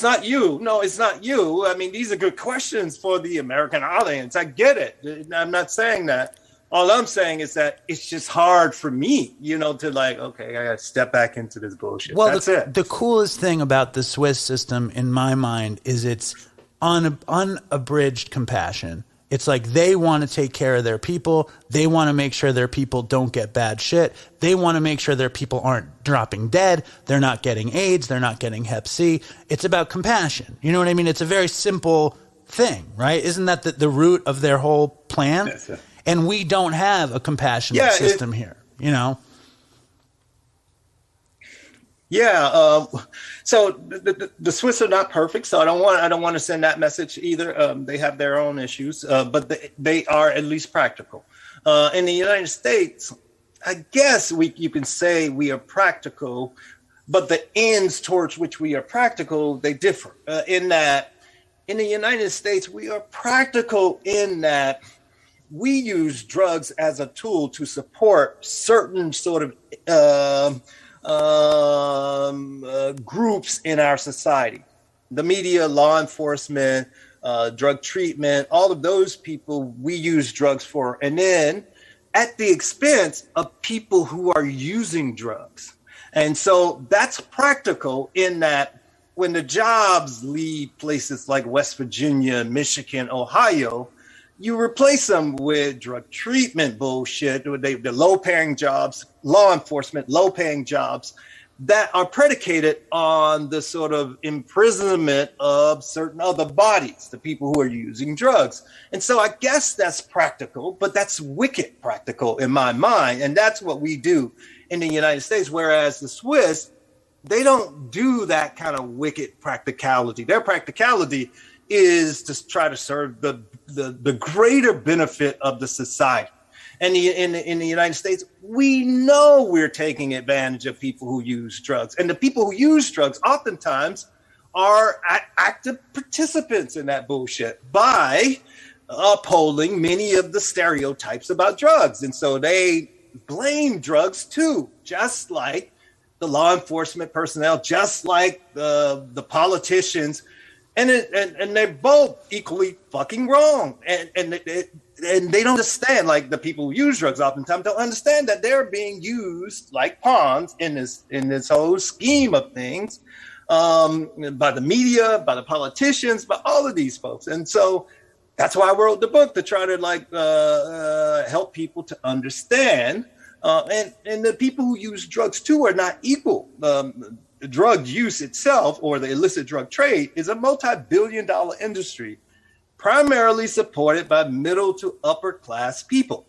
not you. No, it's not you. I mean, these are good questions for the American audience. I get it. I'm not saying that. All I'm saying is that it's just hard for me, to okay, I got to step back into this bullshit. Well, that's it. The coolest thing about the Swiss system, in my mind, is its unabridged compassion. It's like they want to take care of their people. They want to make sure their people don't get bad shit. They want to make sure their people aren't dropping dead. They're not getting AIDS. They're not getting Hep C. It's about compassion. You know what I mean? It's a very simple thing, right? Isn't that the root of their whole plan? That's it. And we don't have a compassionate system here, Yeah. So the Swiss are not perfect. So I don't want to send that message either. They have their own issues, but they are at least practical. In the United States, I guess you can say we are practical, but the ends towards which we are practical, they differ. In that, in the United States, we are practical in that we use drugs as a tool to support certain sort of groups in our society. The media, law enforcement, drug treatment, all of those people we use drugs for. And then at the expense of people who are using drugs. And so that's practical in that when the jobs leave places like West Virginia, Michigan, Ohio, you replace them with drug treatment bullshit, the low-paying jobs, law enforcement, low-paying jobs. that are predicated on the sort of imprisonment of certain other bodies, the people who are using drugs. And so I guess that's practical, but that's wicked practical in my mind. And that's what we do in the United States, whereas the Swiss, they don't do that kind of wicked practicality. Their practicality is to try to serve the greater benefit of the society. And in the United States, we know we're taking advantage of people who use drugs. And the people who use drugs oftentimes are active participants in that bullshit by upholding many of the stereotypes about drugs. And so they blame drugs too, just like the law enforcement personnel, just like the politicians. And they're both equally fucking wrong. And they don't understand, like the people who use drugs oftentimes don't understand that they're being used like pawns in this whole scheme of things by the media, by the politicians, by all of these folks. And so that's why I wrote the book, to try to help people to understand. And the people who use drugs too are not equal. Drug use itself, or the illicit drug trade, is a multi-billion-dollar industry, primarily supported by middle to upper class people.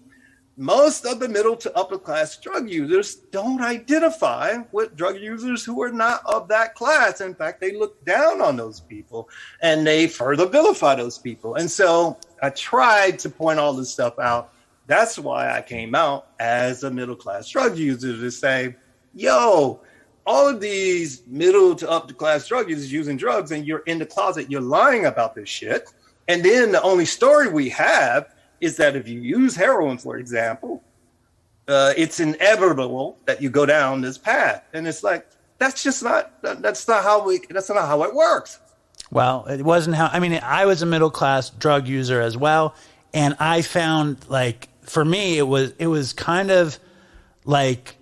Most of the middle to upper class drug users don't identify with drug users who are not of that class. In fact, they look down on those people and they further vilify those people. And so I tried to point all this stuff out. That's why I came out as a middle class drug user, to say, yo, all of these middle to upper class drug users using drugs, and you're in the closet, you're lying about this shit. And then the only story we have is that if you use heroin, for example, it's inevitable that you go down this path. And it's like, that's not how it works. Well, it wasn't how, I mean, I was a middle class drug user as well. And I found, like, for me, it was kind of like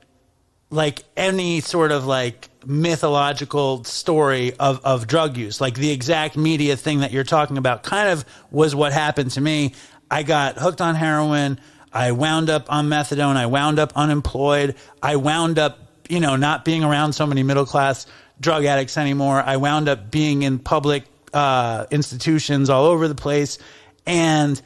any sort of like mythological story of drug use, like the exact media thing that you're talking about kind of was what happened to me. I got hooked on heroin. I wound up on methadone. I wound up unemployed. I wound up, not being around so many middle-class drug addicts anymore. I wound up being in public institutions all over the place. And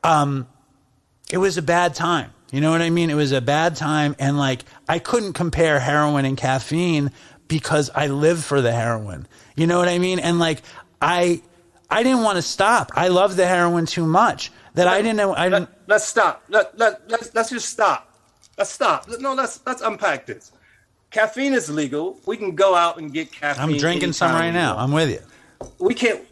it was a bad time. You know what I mean? It was a bad time. And like, I couldn't compare heroin and caffeine because I live for the heroin. You know what I mean? And like, I didn't want to stop. I loved the heroin too much that I didn't know. Let's stop. Let's just stop. Let's stop. No, let's unpack this. Caffeine is legal. We can go out and get caffeine. I'm drinking some right now. I'm with you. We can't.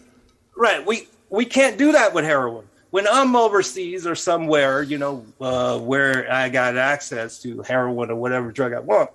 Right. We can't do that with heroin. When I'm overseas or somewhere, where I got access to heroin or whatever drug I want,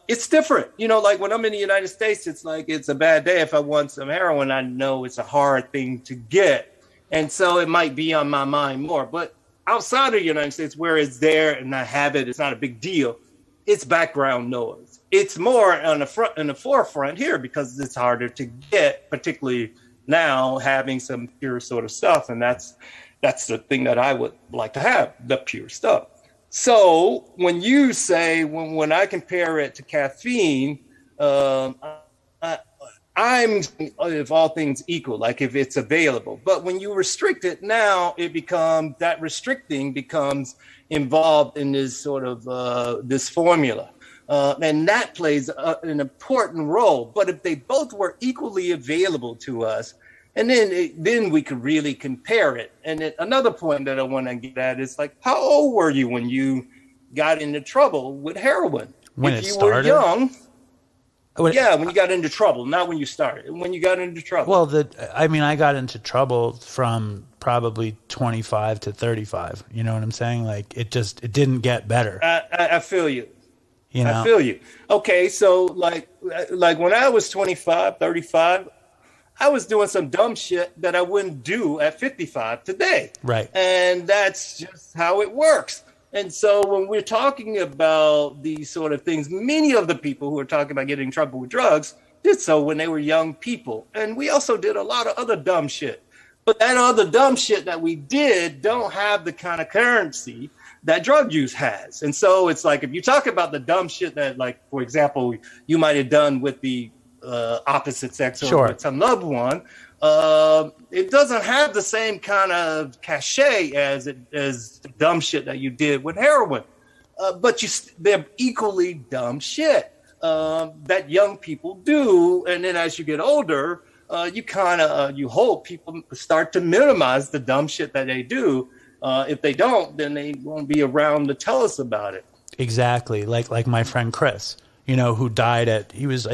it's different. Like when I'm in the United States, it's like it's a bad day. If I want some heroin, I know it's a hard thing to get. And so it might be on my mind more. But outside of the United States, where it's there and I have it, it's not a big deal. It's background noise. It's more on the forefront here because it's harder to get, particularly now having some pure sort of stuff. And that's the thing that I would like to have, the pure stuff. So when you say, when I compare it to caffeine, I'm, if all things equal, like if it's available. But when you restrict it, now that restricting becomes involved in this sort of this formula. And that plays an important role. But if they both were equally available to us, and then we could really compare it. And then another point that I want to get at is like, how old were you when you got into trouble with heroin? When if it you started? were young. When you got into trouble, not when you started. When you got into trouble. Well, I got into trouble from probably 25 to 35. You know what I'm saying? Like it didn't get better. I feel you. I feel you. Okay, so like when I was 25, 35, I was doing some dumb shit that I wouldn't do at 55 today. Right. And that's just how it works. And so when we're talking about these sort of things, many of the people who are talking about getting in trouble with drugs did so when they were young people. And we also did a lot of other dumb shit. But that other dumb shit that we did don't have the kind of currency that drug use has. And so it's like, if you talk about the dumb shit that, like, for example, you might have done with the opposite sex or with some loved one, it doesn't have the same kind of cachet as the dumb shit that you did with heroin. But they're equally dumb shit that young people do. And then as you get older, you hope people start to minimize the dumb shit that they do. If they don't, then they won't be around to tell us about it. Exactly. Like my friend Chris, who died I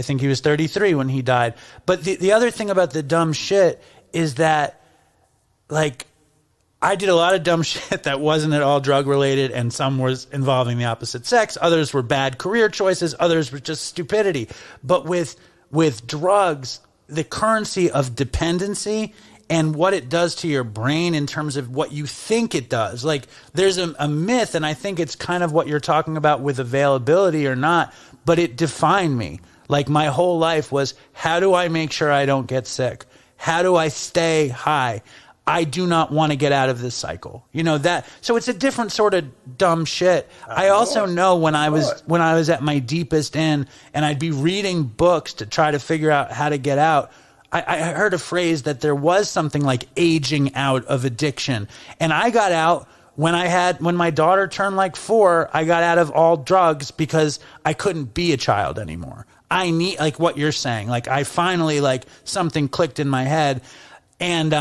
think he was 33 when he died. But the other thing about the dumb shit is that, like, I did a lot of dumb shit that wasn't at all drug related, and some was involving the opposite sex. Others were bad career choices. Others were just stupidity. But with drugs, the currency of dependency and what it does to your brain in terms of what you think it does. Like, there's a myth, and I think it's kind of what you're talking about with availability or not, but it defined me. Like, my whole life was, how do I make sure I don't get sick? How do I stay high? I do not want to get out of this cycle. So it's a different sort of dumb shit. I also know when I was at my deepest end and I'd be reading books to try to figure out how to get out, I heard a phrase that there was something like aging out of addiction. And I got out when my daughter turned like 4, I got out of all drugs because I couldn't be a child anymore. I need, like what you're saying, like I finally, like, something clicked in my head. And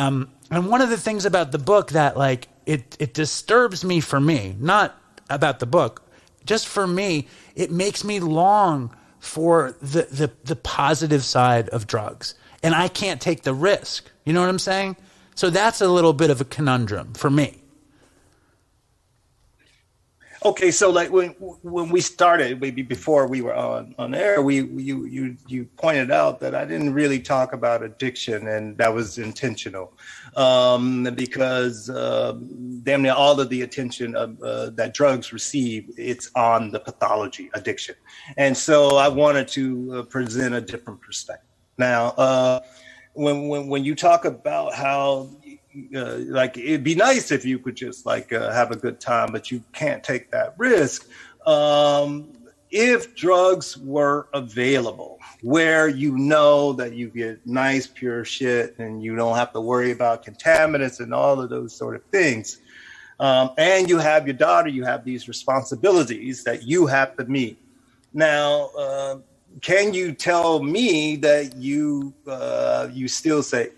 one of the things about the book that, like, it disturbs me, for me, not about the book, just for me, it makes me long for the positive side of drugs. And I can't take the risk. You know what I'm saying? So that's a little bit of a conundrum for me. Okay, so like when we started, maybe before we were on air, you pointed out that I didn't really talk about addiction, and that was intentional, because damn near all of the attention that drugs receive, it's on the pathology, addiction, and so I wanted to present a different perspective. Now, when you talk about how, like, it'd be nice if you could just have a good time, but you can't take that risk. If drugs were available where that you get nice, pure shit and you don't have to worry about contaminants and all of those sort of things, and you have your daughter, you have these responsibilities that you have to meet. Now, can you tell me that you still say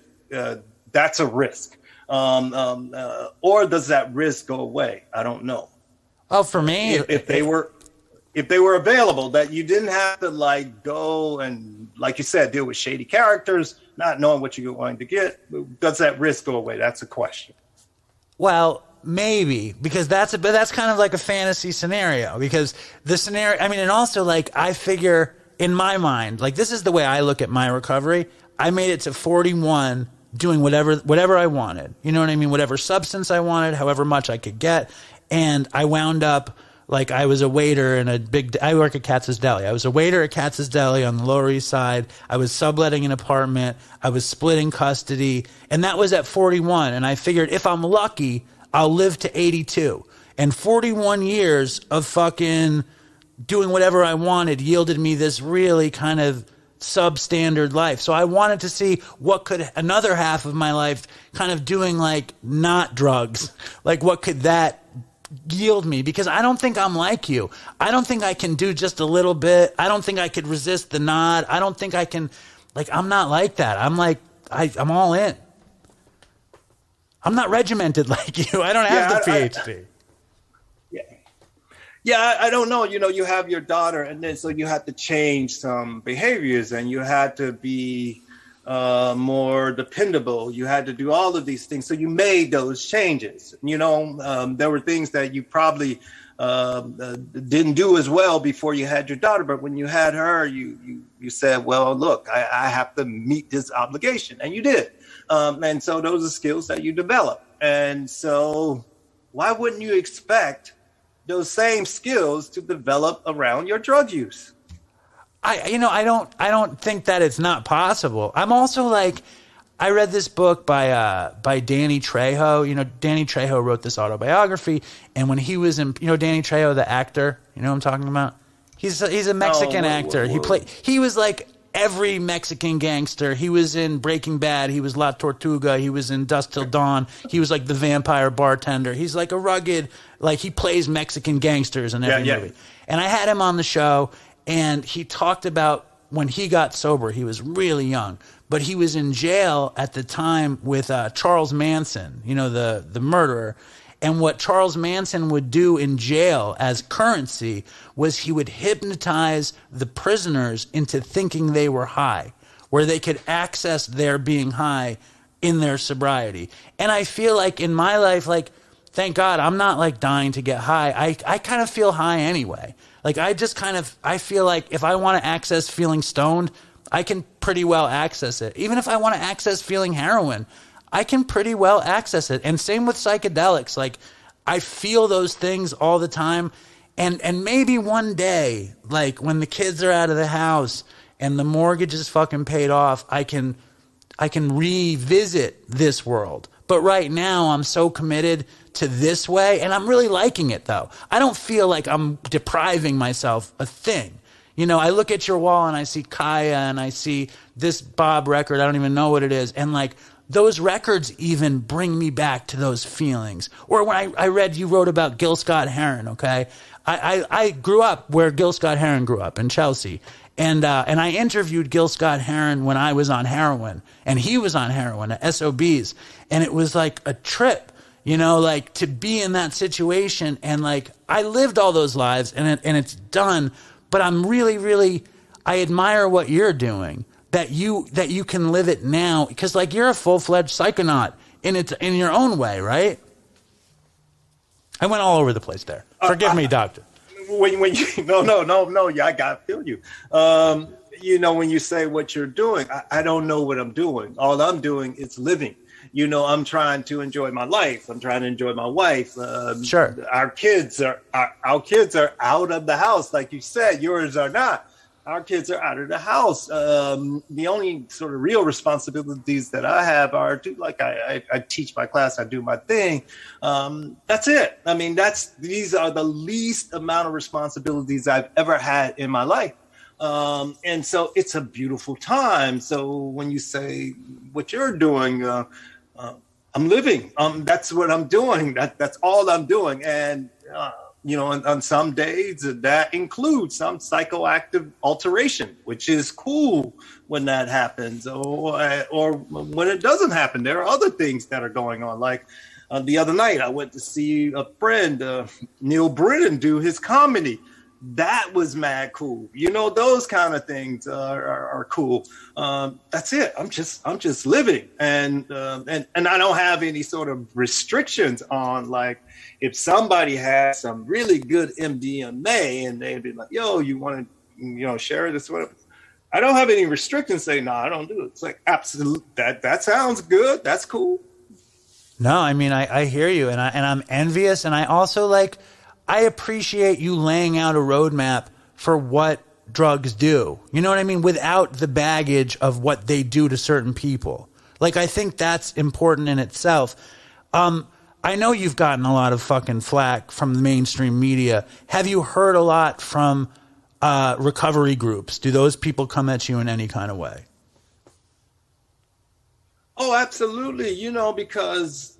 that's a risk, or does that risk go away? I don't know. Oh, for me, if they were available, that you didn't have to go and, like you said, deal with shady characters, not knowing what you're going to get, does that risk go away? That's a question. Well, maybe, because that's kind of like a fantasy scenario, because the scenario, I mean, and also, like, I figure in my mind, like, this is the way I look at my recovery. I made it to 41 doing whatever I wanted. You know what I mean? Whatever substance I wanted, however much I could get. And I wound up, like, I was a waiter in I work at Katz's Deli. I was a waiter at Katz's Deli on the Lower East Side. I was subletting an apartment. I was splitting custody. And that was at 41. And I figured, if I'm lucky, I'll live to 82. And 41 years of fucking doing whatever I wanted yielded me this really kind of substandard life. So I wanted to see what could another half of my life kind of doing, like, not drugs, like, what could that yield me? Because I don't think I'm like you. I don't think I can do just a little bit. I don't think I could resist the nod. I don't think I can, like, I'm not like that. I'm like, I'm all in. I'm not regimented like you. I don't have the PhD. Yeah, I don't know. You have your daughter, and then so you had to change some behaviors, and you had to be more dependable. You had to do all of these things. So you made those changes. There were things that you probably didn't do as well before you had your daughter, but when you had her, you said, well, look, I have to meet this obligation, and you did. And so those are skills that you develop. And so why wouldn't you expect those same skills to develop around your drug use? I don't think that it's not possible. I'm also like, I read this book by Danny Trejo. You know, Danny Trejo wrote this autobiography, and when he was in, you know, Danny Trejo, the actor, you know what I'm talking about? He's a Mexican actor. He was like every Mexican gangster. He was in Breaking Bad. He was La Tortuga. He was in Dusk Till Dawn. He was like the vampire bartender. He's like a rugged, like he plays Mexican gangsters in every movie. And I had him on the show, and he talked about when he got sober. He was really young, but he was in jail at the time with Charles Manson, you know, the murderer. And what Charles Manson would do in jail as currency was he would hypnotize the prisoners into thinking they were high, where they could access their being high in their sobriety. And I feel like in my life, like, thank God I'm not like dying to get high. I kind of feel high anyway. Like I feel like if I want to access feeling stoned, I can pretty well access it. Even if I want to access feeling heroin, I can pretty well access it. And same with psychedelics. Like I feel those things all the time. And maybe one day, like when the kids are out of the house and the mortgage is fucking paid off, I can revisit this world. But right now I'm so committed to this way, and I'm really liking it though. I don't feel like I'm depriving myself a thing. You know, I look at your wall and I see Kaya and I see this Bob record. I don't even know what it is. And like those records even bring me back to those feelings. Or when I read you wrote about Gil Scott-Heron, okay? I grew up where Gil Scott-Heron grew up, in Chelsea. And I interviewed Gil Scott-Heron when I was on heroin, and he was on heroin at SOBs. And it was like a trip, you know, like to be in that situation. And like I lived all those lives, and it's done. But I'm really, I admire what you're doing, that you can live it now, because like you're a full-fledged psychonaut in your own way, right? I went all over the place there. Forgive me, doctor. When you no, yeah, I feel you. You know, when you say what you're doing, I don't know what I'm doing. All I'm doing is living. You know, I'm trying to enjoy my life. I'm trying to enjoy my wife. Sure. Our kids are out of the house, like you said. Yours are not. Our kids are out of the house. The only sort of real responsibilities that I have are to, like, I teach my class, I do my thing. That's it. I mean, these are the least amount of responsibilities I've ever had in my life. And so it's a beautiful time. So when you say what you're doing, I'm living. That's what I'm doing. That's all I'm doing. And, you know, on some days that includes some psychoactive alteration, which is cool when that happens, or when it doesn't happen. There are other things that are going on. Like the other night, I went to see a friend, Neil Brennan, do his comedy. That was mad cool. You know, those kind of things are cool. That's it. I'm just living, and I don't have any sort of restrictions on, like, if somebody has some really good MDMA and they'd be like, yo, you want to, you know, share this with them? I don't have any restrictions saying, no, I don't do it. It's like, absolutely, that sounds good. That's cool. No, I mean, I hear you, and I'm envious, and I also like, I appreciate you laying out a roadmap for what drugs do. You know what I mean? Without the baggage of what they do to certain people. Like, I think that's important in itself. I know you've gotten a lot of fucking flack from the mainstream media. Have you heard a lot from recovery groups? Do those people come at you in any kind of way? Oh, absolutely. You know, because,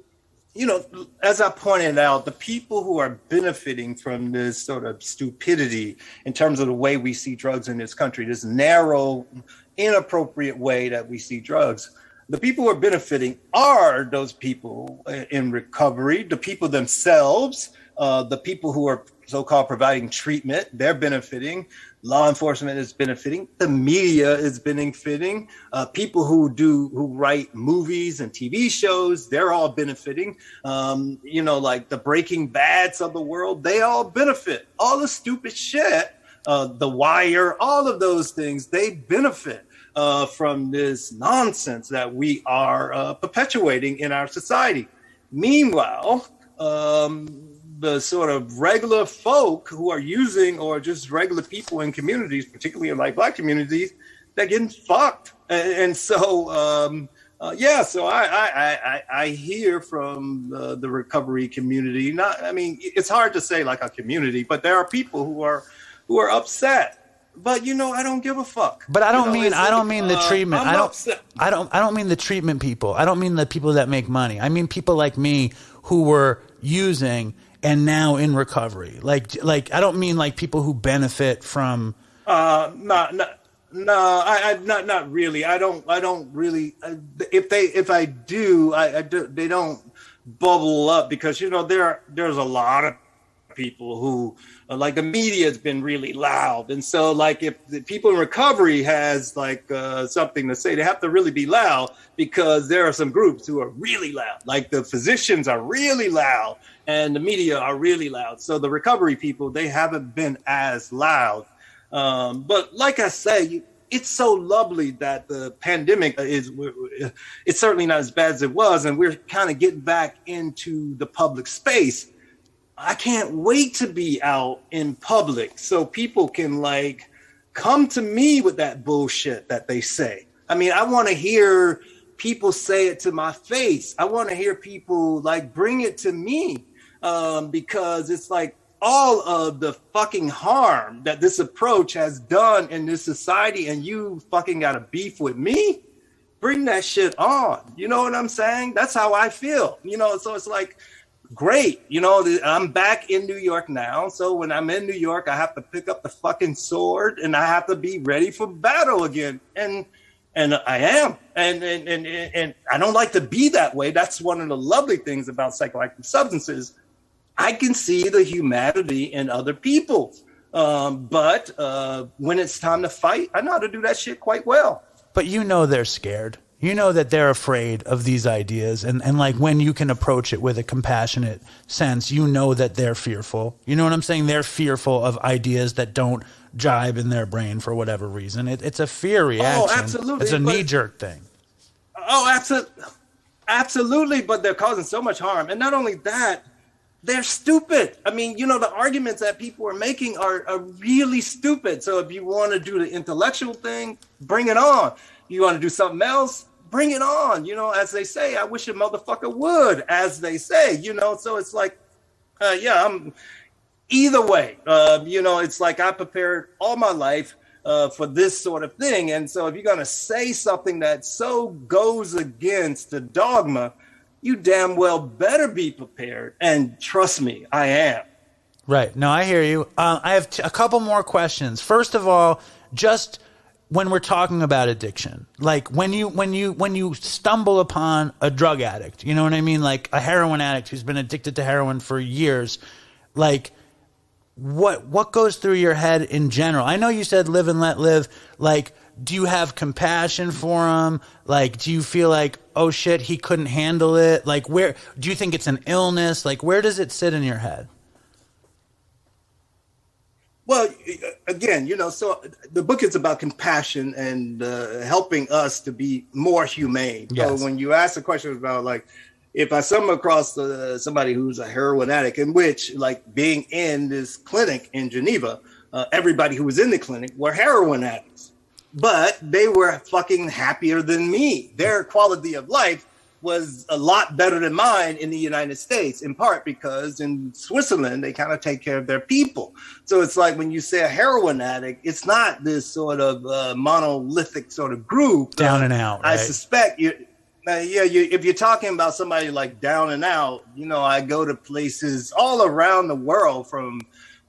you know, as I pointed out, the people who are benefiting from this sort of stupidity in terms of the way we see drugs in this country, this narrow, inappropriate way that we see drugs, the people who are benefiting are those people in recovery, the people themselves, the people who are so-called providing treatment, they're benefiting. Law enforcement is benefiting. The media is benefiting. People who write movies and TV shows, they're all benefiting. You know, like the Breaking Bads of the world, they all benefit. All the stupid shit, The Wire, all of those things, they benefit from this nonsense that we are perpetuating in our society. Meanwhile, the sort of regular folk who are using, or just regular people in communities, particularly in like Black communities, they're getting fucked. And so So I hear from the recovery community. It's hard to say like a community, but there are people who are upset. But I don't give a fuck. But I don't mean the treatment. I don't mean the treatment people. I don't mean the people that make money. I mean people like me who were using and now in recovery. Like I don't mean like people who benefit from. Not really. I don't really. If I do, they don't bubble up because there's a lot of people who like the media has been really loud, and so like if the people in recovery has like something to say, they have to really be loud because there are some groups who are really loud, like the physicians are really loud and the media are really loud. So the recovery people, they haven't been as loud. But like I say, it's so lovely that the pandemic it's certainly not as bad as it was, and we're kind of getting back into the public space. I can't wait to be out in public so people can like come to me with that bullshit that they say. I mean, I want to hear people say it to my face. I want to hear people like bring it to me because it's like all of the fucking harm that this approach has done in this society, and you fucking got a beef with me? Bring that shit on. You know what I'm saying? That's how I feel. So it's like, great. I'm back in New York now. So when I'm in New York, I have to pick up the fucking sword and I have to be ready for battle again. And I am. And I don't like to be that way. That's one of the lovely things about psychoactive substances. I can see the humanity in other people. But when it's time to fight, I know how to do that shit quite well. But they're scared. That they're afraid of these ideas. And like when you can approach it with a compassionate sense, that they're fearful. You know what I'm saying? They're fearful of ideas that don't jibe in their brain for whatever reason. It's a fear reaction. Oh, absolutely. It's a knee-jerk thing. Oh, absolutely. But they're causing so much harm. And not only that, they're stupid. I mean, the arguments that people are making are really stupid. So if you want to do the intellectual thing, bring it on. You want to do something else? Bring it on. As they say, I wish a motherfucker would, as they say, so it's like, I'm either way. It's like I prepared all my life for this sort of thing. And so if you're going to say something that so goes against the dogma, you damn well better be prepared. And trust me, I am. Right. No, I hear you. I have a couple more questions. First of all, just when we're talking about addiction, like when you stumble upon a drug addict, you know what I mean? Like a heroin addict who's been addicted to heroin for years, like what goes through your head in general? I know you said live and let live. Like, do you have compassion for him? Like, do you feel like, oh shit, he couldn't handle it? Like, where do you think it's an illness? Like, where does it sit in your head? Well, again, so the book is about compassion and helping us to be more humane. Yes. So when you ask the question about like, if I stumble across somebody who's a heroin addict, in which like being in this clinic in Geneva, everybody who was in the clinic were heroin addicts, but they were fucking happier than me. Their quality of life was a lot better than mine in the United States, in part because in Switzerland, they kind of take care of their people. So it's like when you say a heroin addict, it's not this sort of monolithic sort of group. Down and out, right? I suspect if you're talking about somebody like down and out, I go to places all around the world from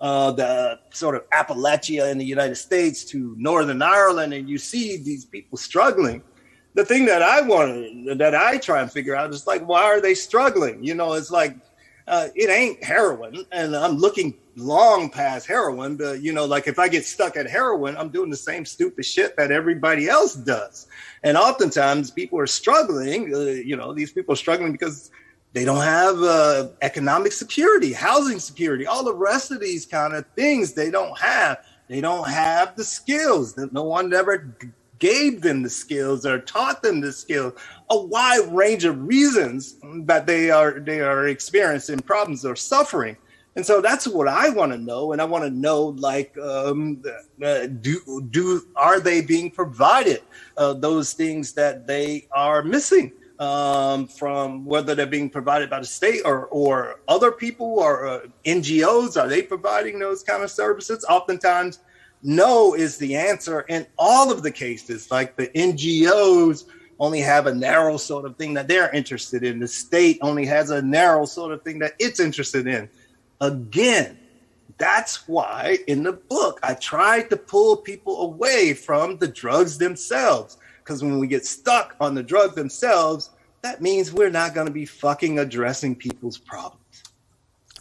the sort of Appalachia in the United States to Northern Ireland, and you see these people struggling. The thing that I try and figure out is like, why are they struggling? It's like, it ain't heroin, and I'm looking long past heroin, but like if I get stuck at heroin, I'm doing the same stupid shit that everybody else does. And oftentimes people are struggling, these people are struggling because they don't have economic security, housing security, all the rest of these kind of things they don't have. They don't have the skills that no one ever gave them the skills or taught them the skills, a wide range of reasons that they are experiencing problems or suffering. And so that's what I want to know. And I want to know, like, are they being provided those things that they are missing from, whether they're being provided by the state or other people or NGOs? Are they providing those kind of services? Oftentimes, no is the answer in all of the cases. Like the NGOs only have a narrow sort of thing that they're interested in. The state only has a narrow sort of thing that it's interested in. Again, that's why in the book, I tried to pull people away from the drugs themselves. Because when we get stuck on the drug themselves, that means we're not going to be fucking addressing people's problems.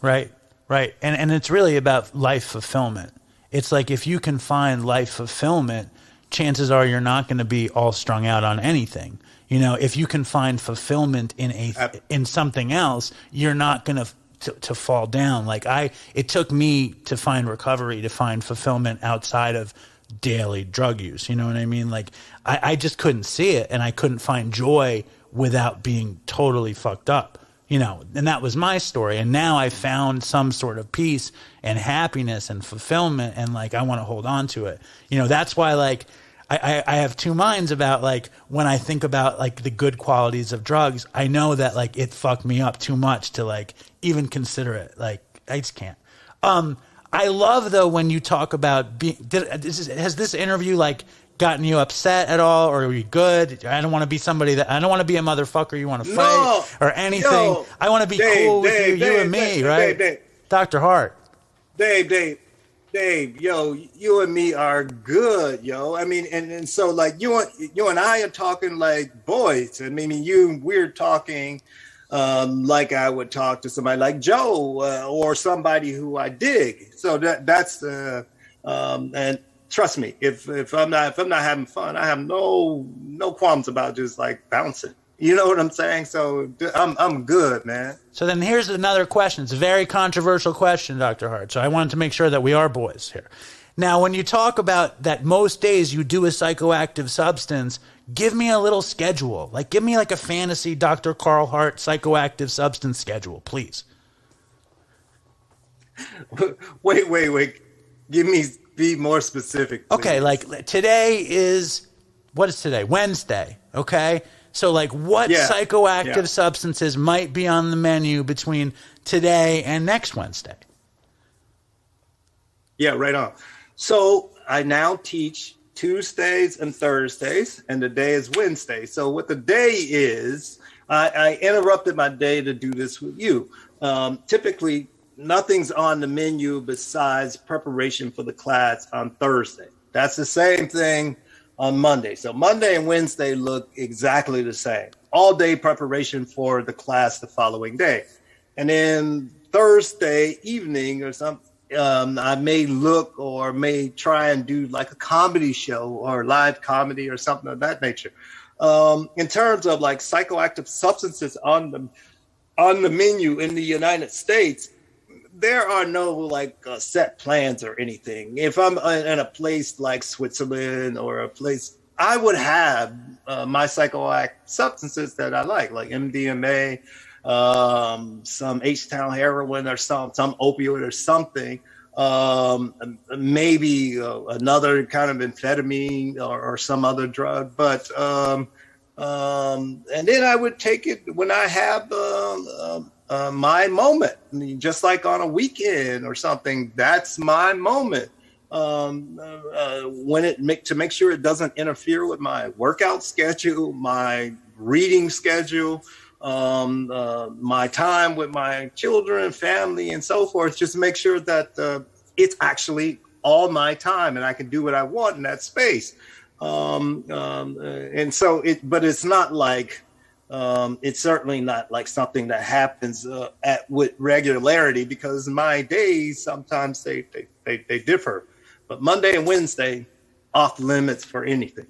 Right, right. And it's really about life fulfillment. It's like if you can find life fulfillment, chances are you're not going to be all strung out on anything. You know, if you can find fulfillment in something else, you're not going to fall down. Like it took me to find recovery, to find fulfillment outside of daily drug use. You know what I mean? Like I just couldn't see it, and I couldn't find joy without being totally fucked up. You know, and that was my story. And now I found some sort of peace and happiness and fulfillment, and like I want to hold on to it. You know, that's why like I have two minds about like when I think about like the good qualities of drugs, I know that like it fucked me up too much to like even consider it. Like I just can't. I love though when you talk about has this interview like gotten you upset at all, or are you good? I don't want to be somebody I don't want to be a motherfucker you want to fight or anything. Yo, I want to be cool with you and me, right? Dr. Hart. Dave, yo, you and me are good, yo. I mean, and so like you and I are talking like boys. I mean, we're talking like I would talk to somebody like Joe or somebody who I dig. So that's and trust me, if I'm not having fun, I have no qualms about just like bouncing. You know what I'm saying? So I'm good, man. So then here's another question. It's a very controversial question, Dr. Hart. So I wanted to make sure that we are boys here. Now, when you talk about that most days you do a psychoactive substance, give me a little schedule. Like give me like a fantasy Dr. Carl Hart psychoactive substance schedule, please. Wait. Be more specific, please. Okay, like today is, what is today? Wednesday, okay? So like what psychoactive substances might be on the menu between today and next Wednesday? Yeah, right on. So I now teach Tuesdays and Thursdays, and the day is Wednesday. So what the day is, I interrupted my day to do this with you. Typically, nothing's on the menu besides preparation for the class on Thursday. That's the same thing on Monday. So Monday and Wednesday look exactly the same. All day preparation for the class the following day. And then Thursday evening or something, I may look or may try and do like a comedy show or live comedy or something of that nature. In terms of like psychoactive substances on the menu in the United States, there are no like set plans or anything. If I'm in a place like Switzerland or a place, I would have my psychoactive substances that I like MDMA, some H-Town heroin or some opioid or something, maybe another kind of amphetamine or some other drug. But and then I would take it when I have my moment, just like on a weekend or something. That's my moment. To make sure it doesn't interfere with my workout schedule, my reading schedule, my time with my children, family, and so forth. Just make sure that it's actually all my time and I can do what I want in that space. And so but it's not like. It's certainly not like something that happens with regularity, because my days sometimes they differ. But Monday and Wednesday, off limits for anything.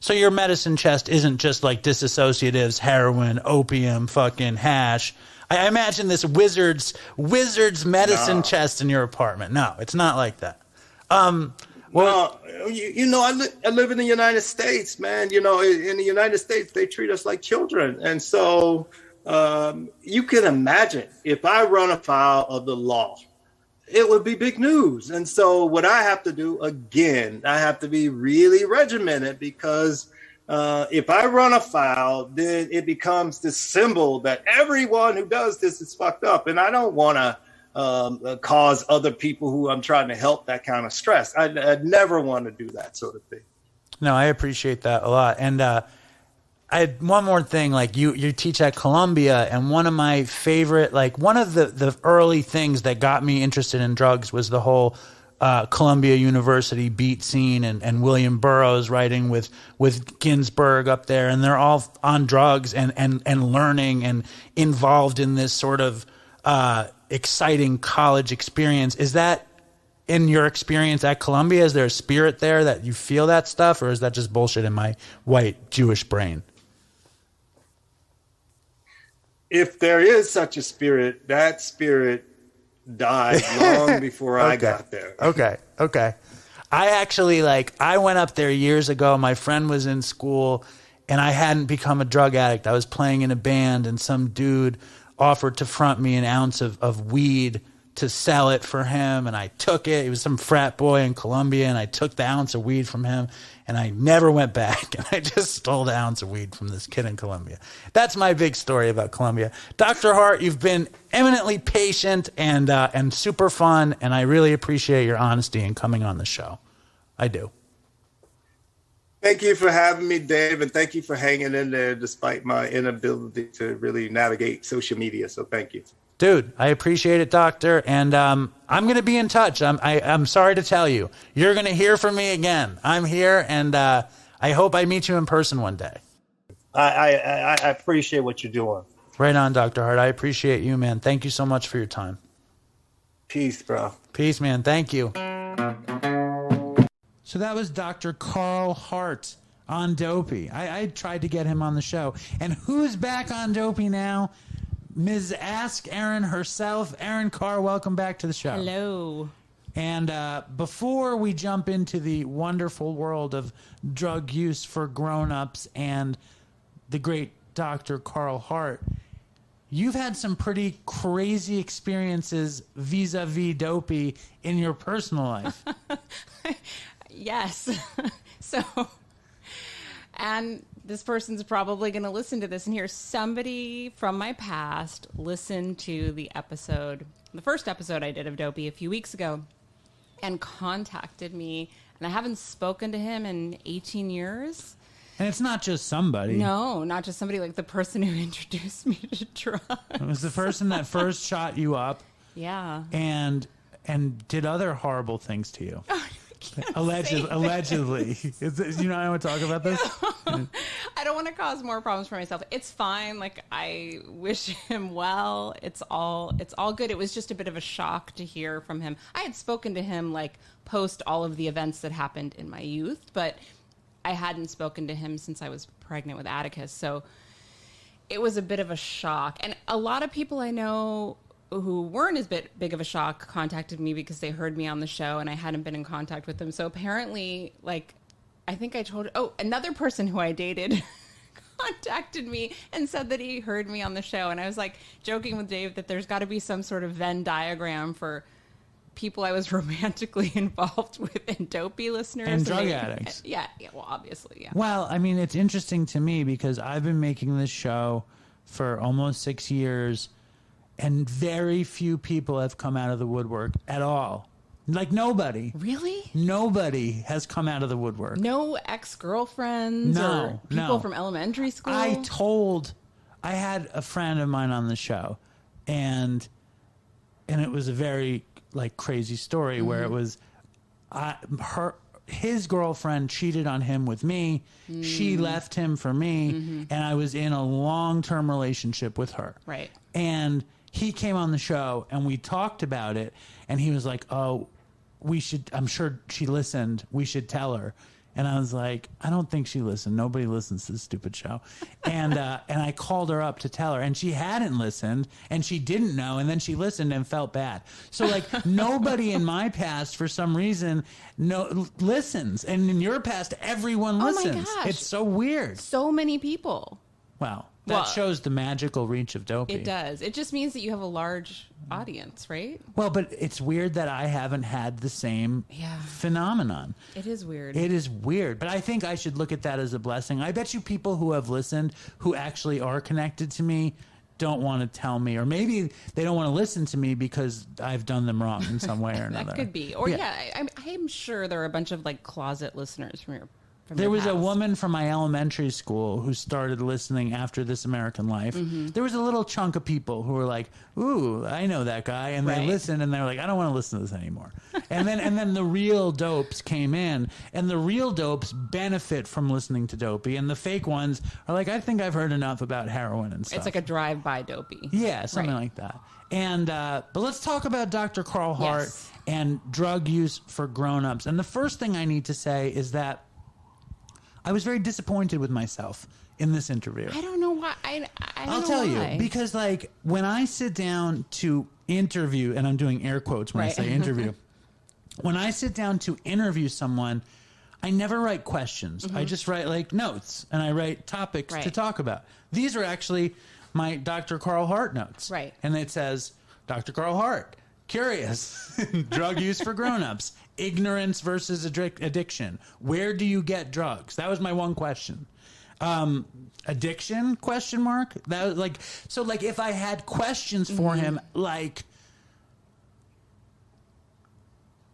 So your medicine chest isn't just like disassociatives, heroin, opium, fucking hash. I imagine this wizard's medicine chest in your apartment. No, it's not like that. Well, I live in the United States, man. You know, in the United States, they treat us like children. And so you can imagine if I run afoul of the law it would be big news. And so what I have to do, again, I have to be really regimented, because if I run afoul, then it becomes this symbol that everyone who does this is fucked up. And I don't want to cause other people who I'm trying to help that kind of stress. I'd never want to do that sort of thing. No, I appreciate that a lot. And I had one more thing. Like you teach at Columbia, and one of my favorite, like one of the early things that got me interested in drugs was the whole Columbia University beat scene, and William Burroughs writing with Ginsberg up there, and they're all on drugs and learning and involved in this sort of exciting college experience. Is that in your experience at Columbia? Is there a spirit there that you feel that stuff, or is that just bullshit in my white Jewish brain? If there is such a spirit, that spirit died long before I got there. Okay. I actually, I went up there years ago. My friend was in school, and I hadn't become a drug addict. I was playing in a band, and some dude offered to front me an ounce of weed to sell it for him, and I took it. He was some frat boy in Columbia, and I took the ounce of weed from him, and I never went back. And I just stole the ounce of weed from this kid in Columbia. That's my big story about Columbia. Dr. Hart, you've been eminently patient and super fun, and I really appreciate your honesty in coming on the show. I do. Thank you for having me, Dave, and thank you for hanging in there despite my inability to really navigate social media. So thank you. Dude, I appreciate it, doctor, and I'm going to be in touch. I'm sorry to tell you. You're going to hear from me again. I'm here, and I hope I meet you in person one day. I appreciate what you're doing. Right on, Dr. Hart. I appreciate you, man. Thank you so much for your time. Peace, bro. Peace, man. Thank you. So that was Dr. Carl Hart on Dopey. I tried to get him on the show. And who's back on Dopey now? Ms. Ask Erin herself. Erin Khar, welcome back to the show. Hello. And before we jump into the wonderful world of drug use for grown-ups and the great Dr. Carl Hart, you've had some pretty crazy experiences vis-a-vis Dopey in your personal life. Yes. And this person's probably going to listen to this and hear somebody from my past listen to the first episode I did of Dopey a few weeks ago, and contacted me. And I haven't spoken to him in 18 years. And it's not just somebody. No, not just somebody, like the person who introduced me to drugs. It was the person that first shot you up. Yeah. And did other horrible things to you. Allegedly. You know, I want to talk about this. I don't want to cause more problems for myself. It's fine. Like, I wish him well. It's all good. It was just a bit of a shock to hear from him. I had spoken to him post all of the events that happened in my youth, but I hadn't spoken to him since I was pregnant with Atticus. So it was a bit of a shock. And a lot of people I know who weren't as big of a shock contacted me because they heard me on the show and I hadn't been in contact with them. So apparently, I think I told, another person who I dated contacted me and said that he heard me on the show. And I was joking with Dave that there's got to be some sort of Venn diagram for people I was romantically involved with and Dopey listeners. And drug addicts. Yeah, well, obviously, yeah. Well, I mean, it's interesting to me because I've been making this show for almost 6 years, and very few people have come out of the woodwork at all. Nobody. Really? Nobody has come out of the woodwork. No ex-girlfriends or people from elementary school? I had a friend of mine on the show, and it was a very crazy story where it was his girlfriend cheated on him with me. She left him for me, and I was in a long-term relationship with her. Right. And he came on the show and we talked about it, and he was like, "Oh, we should, I'm sure she listened. We should tell her." And I was like, "I don't think she listened. Nobody listens to this stupid show." And I called her up to tell her, and she hadn't listened, and she didn't know, and then she listened and felt bad. So nobody in my past, for some reason, listens, and in your past, everyone listens. Oh my gosh. It's so weird. So many people. Well, That shows the magical reach of Dopey. It does. It just means that you have a large audience, right? Well, but it's weird that I haven't had the same phenomenon. It is weird. It is weird, but I think I should look at that as a blessing. I bet you people who have listened, who actually are connected to me, don't want to tell me, or maybe they don't want to listen to me because I've done them wrong in some way or another. That could be. Or I'm sure there are a bunch of like closet listeners from your There was a woman from my elementary school who started listening after This American Life. Mm-hmm. There was a little chunk of people who were like, ooh, I know that guy. And they listened and they were like, I don't want to listen to this anymore. and then the real dopes came in, and the real dopes benefit from listening to Dopey. And the fake ones are like, I think I've heard enough about heroin and stuff. It's like a drive-by Dopey. Yeah, something like that. And but let's talk about Dr. Carl Hart and drug use for grown-ups. And the first thing I need to say is that I was very disappointed with myself in this interview. I don't know why. I'll tell you, because like when I sit down to interview, and I'm doing air quotes when I say interview, when I sit down to interview someone, I never write questions. I just write like notes, and I write topics to talk about. These are actually my Dr. Carl Hart notes. Right. And it says, Dr. Carl Hart, curious, drug use for grown-ups, ignorance versus addiction. Where do you get drugs? That was my one question. Addiction? Question mark. That was like, so like if I had questions for him, like,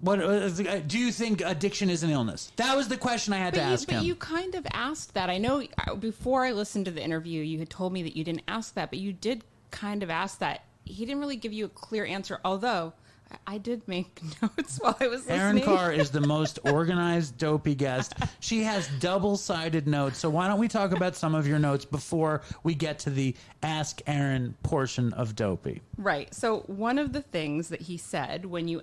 what do you think addiction is an illness? That was the question I had to ask him. But you kind of asked that. I know before I listened to the interview, you had told me that you didn't ask that, but you did kind of ask that. He didn't really give you a clear answer, although I did make notes while I was listening. Erin Khar is the most organized Dopey guest. She has double-sided notes, so why don't we talk about some of your notes before we get to the Ask Erin portion of Dopey? Right. So one of the things that he said when you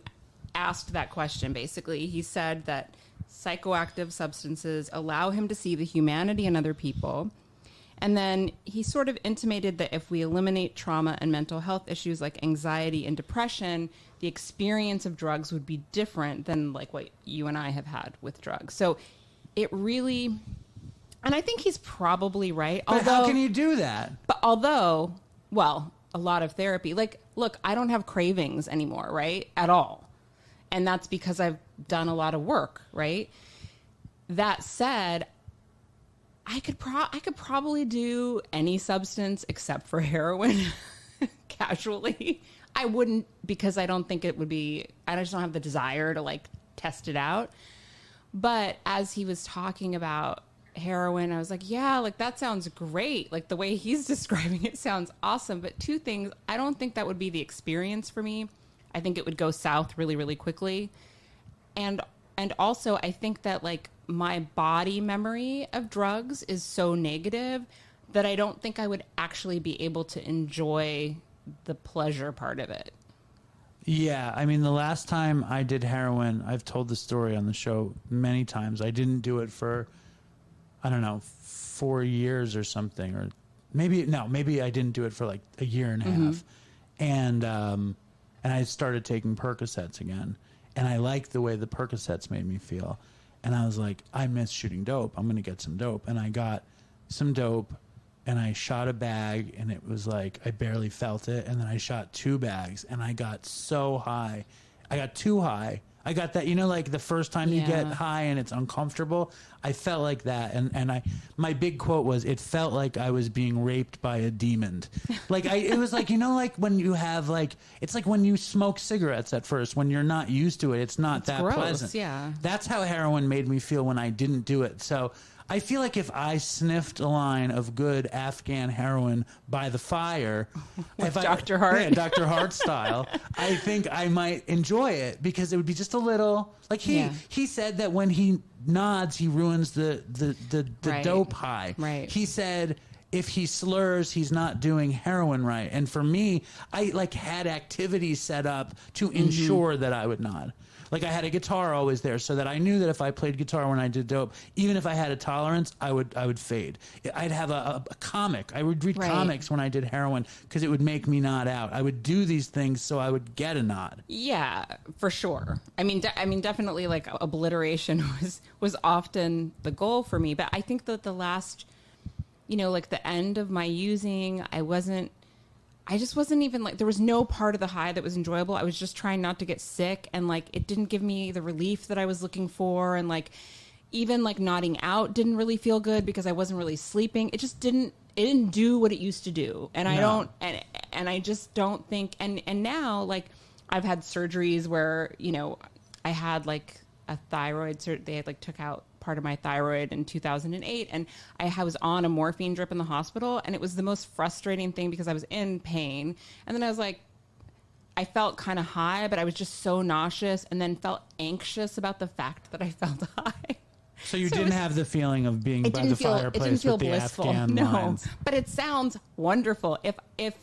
asked that question, basically, he said that psychoactive substances allow him to see the humanity in other people. And then he sort of intimated that if we eliminate trauma and mental health issues like anxiety and depression, the experience of drugs would be different than like what you and I have had with drugs. So it really, and I think he's probably right. But how can you do that? But although, well, a lot of therapy, like, look, I don't have cravings anymore, right? At all. And that's because I've done a lot of work, right? That said, I could probably do any substance except for heroin casually. I wouldn't, because I don't think it would be, I just don't have the desire to like test it out. But as he was talking about heroin, I was like, yeah, like that sounds great. Like the way he's describing it sounds awesome. But two things, I don't think that would be the experience for me. I think it would go south really, really quickly. And also I think that like my body memory of drugs is so negative that I don't think I would actually be able to enjoy the pleasure part of it. Yeah, I mean, the last time I did heroin, I've told the story on the show many times. I didn't do it for, I don't know, 4 years or something, or maybe I didn't do it for like a year and a half. And I started taking Percocets again, and I liked the way the Percocets made me feel. And I was like, I miss shooting dope. I'm going to get some dope. And I got some dope, and I shot a bag, and it was like I barely felt it. And then I shot 2 bags, and I got so high. I got too high. I got that, you know, like the first time you get high and it's uncomfortable. I felt like that. And my big quote was, it felt like I was being raped by a demon. Like it was like, you know, like when you have like, it's like when you smoke cigarettes at first, when you're not used to it, it's that gross, pleasant. Yeah. That's how heroin made me feel when I didn't do it. So I feel like if I sniffed a line of good Afghan heroin by the fire, Dr. Hart, Dr. Hart style, I think I might enjoy it because it would be just a little like he said that when he nods, he ruins the dope high. Right. He said if he slurs, he's not doing heroin right. And for me, I like had activities set up to ensure that I would nod. Like I had a guitar always there so that I knew that if I played guitar when I did dope, even if I had a tolerance, I would fade. I'd have a comic. I would read comics when I did heroin because it would make me nod out. I would do these things so I would get a nod. Yeah, for sure. I mean, definitely like obliteration was often the goal for me. But I think that the last you know, like the end of my using, I just wasn't even like, there was no part of the high that was enjoyable. I was just trying not to get sick, and like it didn't give me the relief that I was looking for, and like even like nodding out didn't really feel good because I wasn't really sleeping. It didn't do what it used to do. And I don't, and I just don't think, and now like I've had surgeries where, you know, I had like a thyroid, they had like took out part of my thyroid in 2008, and I was on a morphine drip in the hospital, and it was the most frustrating thing because I was in pain, and then I was like, I felt kind of high, but I was just so nauseous, and then felt anxious about the fact that I felt high. So you didn't have the feeling of being by the fireplace it didn't feel with the blissful. Afghan lines. But it sounds wonderful. If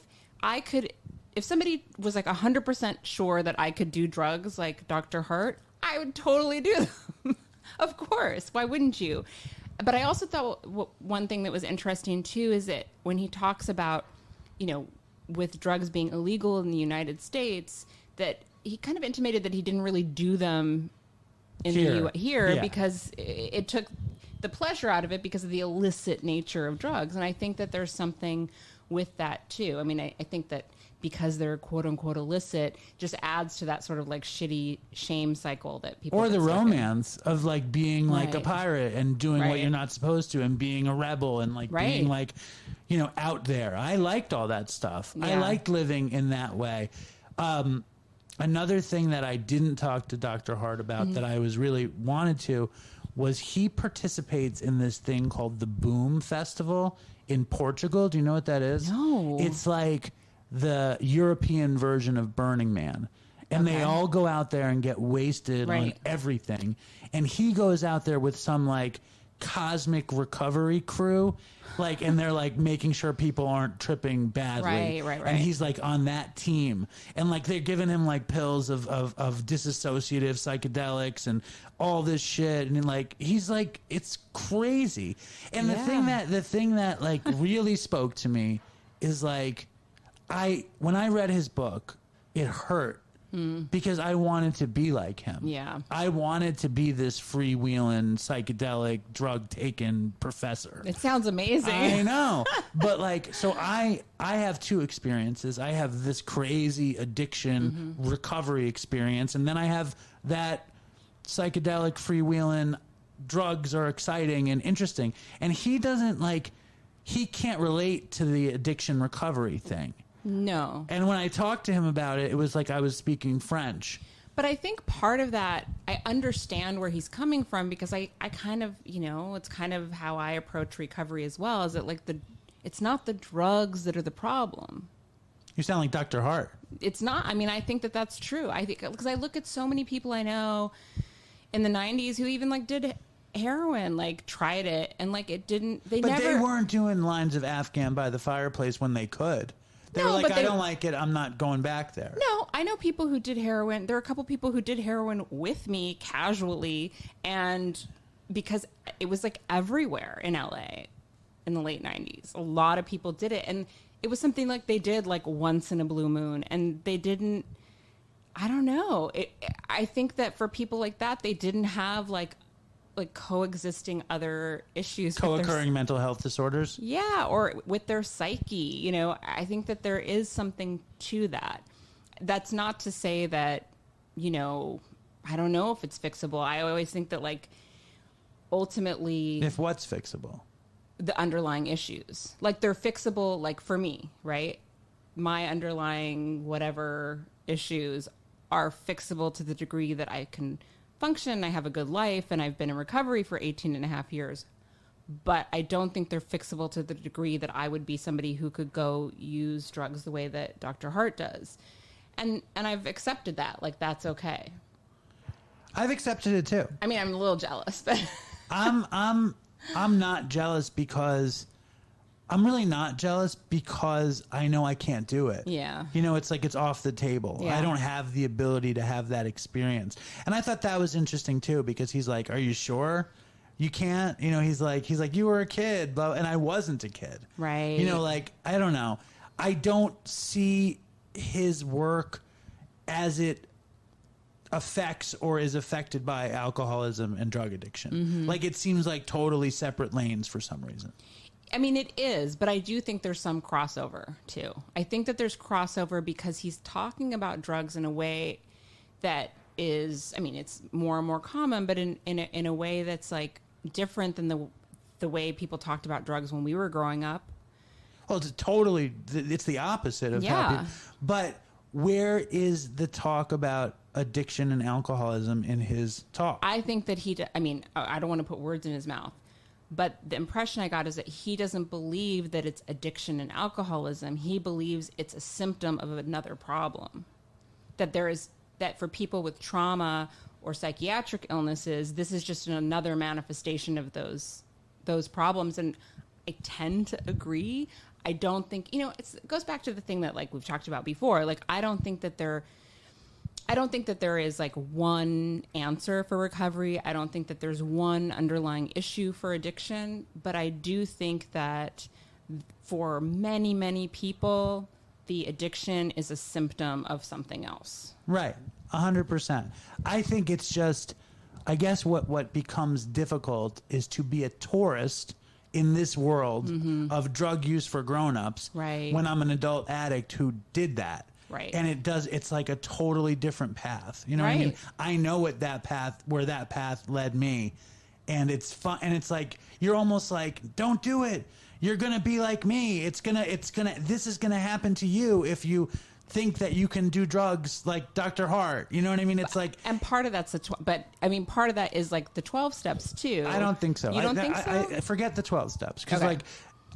somebody was like 100% sure that I could do drugs like Dr. Hart, I would totally do them. Of course. Why wouldn't you? But I also thought one thing that was interesting too is that when he talks about, you know, with drugs being illegal in the United States, that he kind of intimated that he didn't really do them in the U.S. here because it took the pleasure out of it because of the illicit nature of drugs. And I think that there's something with that too. I mean, I think that because they're quote unquote illicit just adds to that sort of like shitty shame cycle that people, or the romance of like being like a pirate and doing what you're not supposed to and being a rebel and like being like, you know, out there. I liked all that stuff. I liked living in that way. Another thing that I didn't talk to Dr. Hart about that I was really wanted to was he participates in this thing called the Boom Festival in Portugal. Do you know what that is? No. It's like the European version of Burning Man. And they all go out there and get wasted on everything. And he goes out there with some like cosmic recovery crew. Like, and they're like making sure people aren't tripping badly. Right. And he's like on that team. And like they're giving him like pills of disassociative psychedelics and all this shit. And like, he's like, it's crazy. And the thing that like really spoke to me is like, when I read his book, it hurt. Because I wanted to be like him. Yeah. I wanted to be this freewheeling, psychedelic, drug-taking professor. It sounds amazing. I know. But like, so I have two experiences. I have this crazy addiction recovery experience, and then I have that psychedelic, freewheeling, drugs are exciting and interesting. And he doesn't like, he can't relate to the addiction recovery thing. No. And when I talked to him about it, it was like I was speaking French. But I think part of that, I understand where he's coming from because I kind of, you know, it's kind of how I approach recovery as well, is that like it's not the drugs that are the problem. You sound like Dr. Hart. It's not. I mean, I think that that's true. I think because I look at so many people I know in the 90s who even like did heroin, like tried it and like it didn't, But they weren't doing lines of Afghan by the fireplace when they could. They were like, I don't like it. I'm not going back there. No, I know people who did heroin. There are a couple people who did heroin with me casually, and because it was like everywhere in LA in the late 90s. A lot of people did it, and it was something like they did like once in a blue moon, and they didn't, I don't know. I think that for people like that, they didn't have like coexisting other issues, co-occurring mental health disorders. Yeah, or with their psyche. You know, I think that there is something to that. That's not to say that, you know, I don't know if it's fixable. I always think that like ultimately, if what's fixable, the underlying issues, like they're fixable. Like for me, right? My underlying whatever issues are fixable to the degree that I can function, I have a good life, and I've been in recovery for 18 and a half years. But I don't think they're fixable to the degree that I would be somebody who could go use drugs the way that Dr. Hart does. And I've accepted that. Like, that's okay. I've accepted it too. I mean, I'm a little jealous, but I'm not jealous because I'm really not jealous because I know I can't do it. Yeah. You know, it's like it's off the table. Yeah. I don't have the ability to have that experience. And I thought that was interesting too, because he's like, are you sure you can't? You know, he's like, you were a kid, blah, and I wasn't a kid. Right. You know, like, I don't know. I don't see his work as it affects or is affected by alcoholism and drug addiction. Like, it seems like totally separate lanes for some reason. I mean, it is, but I do think there's some crossover too. I think that there's crossover because he's talking about drugs in a way that is, I mean, it's more and more common, but in a way that's like different than the way people talked about drugs when we were growing up. Well, it's the opposite of how people, but where is the talk about addiction and alcoholism in his talk? I think that I mean, I don't want to put words in his mouth, but the impression I got is that he doesn't believe that it's addiction and alcoholism. He believes it's a symptom of another problem. That for people with trauma or psychiatric illnesses, this is just another manifestation of those problems. And I tend to agree. I don't think, it goes back to the thing that like we've talked about before. Like, I don't think that there is like one answer for recovery. I don't think that there's one underlying issue for addiction, but I do think that for many, many people, the addiction is a symptom of something else. Right. 100%. I think it's just, I guess what becomes difficult is to be a tourist in this world of drug use for grown-ups when I'm an adult addict who did that. Right. And it's like a totally different path. You know what I mean? I know where that path led me. And it's fun. And it's like, you're almost like, don't do it. You're going to be like me. This is going to happen to you if you think that you can do drugs like Dr. Hart. You know what I mean? It's like, and part of that's part of that is like the 12 steps too. I don't think so. You don't think so? I forget the 12 steps because like,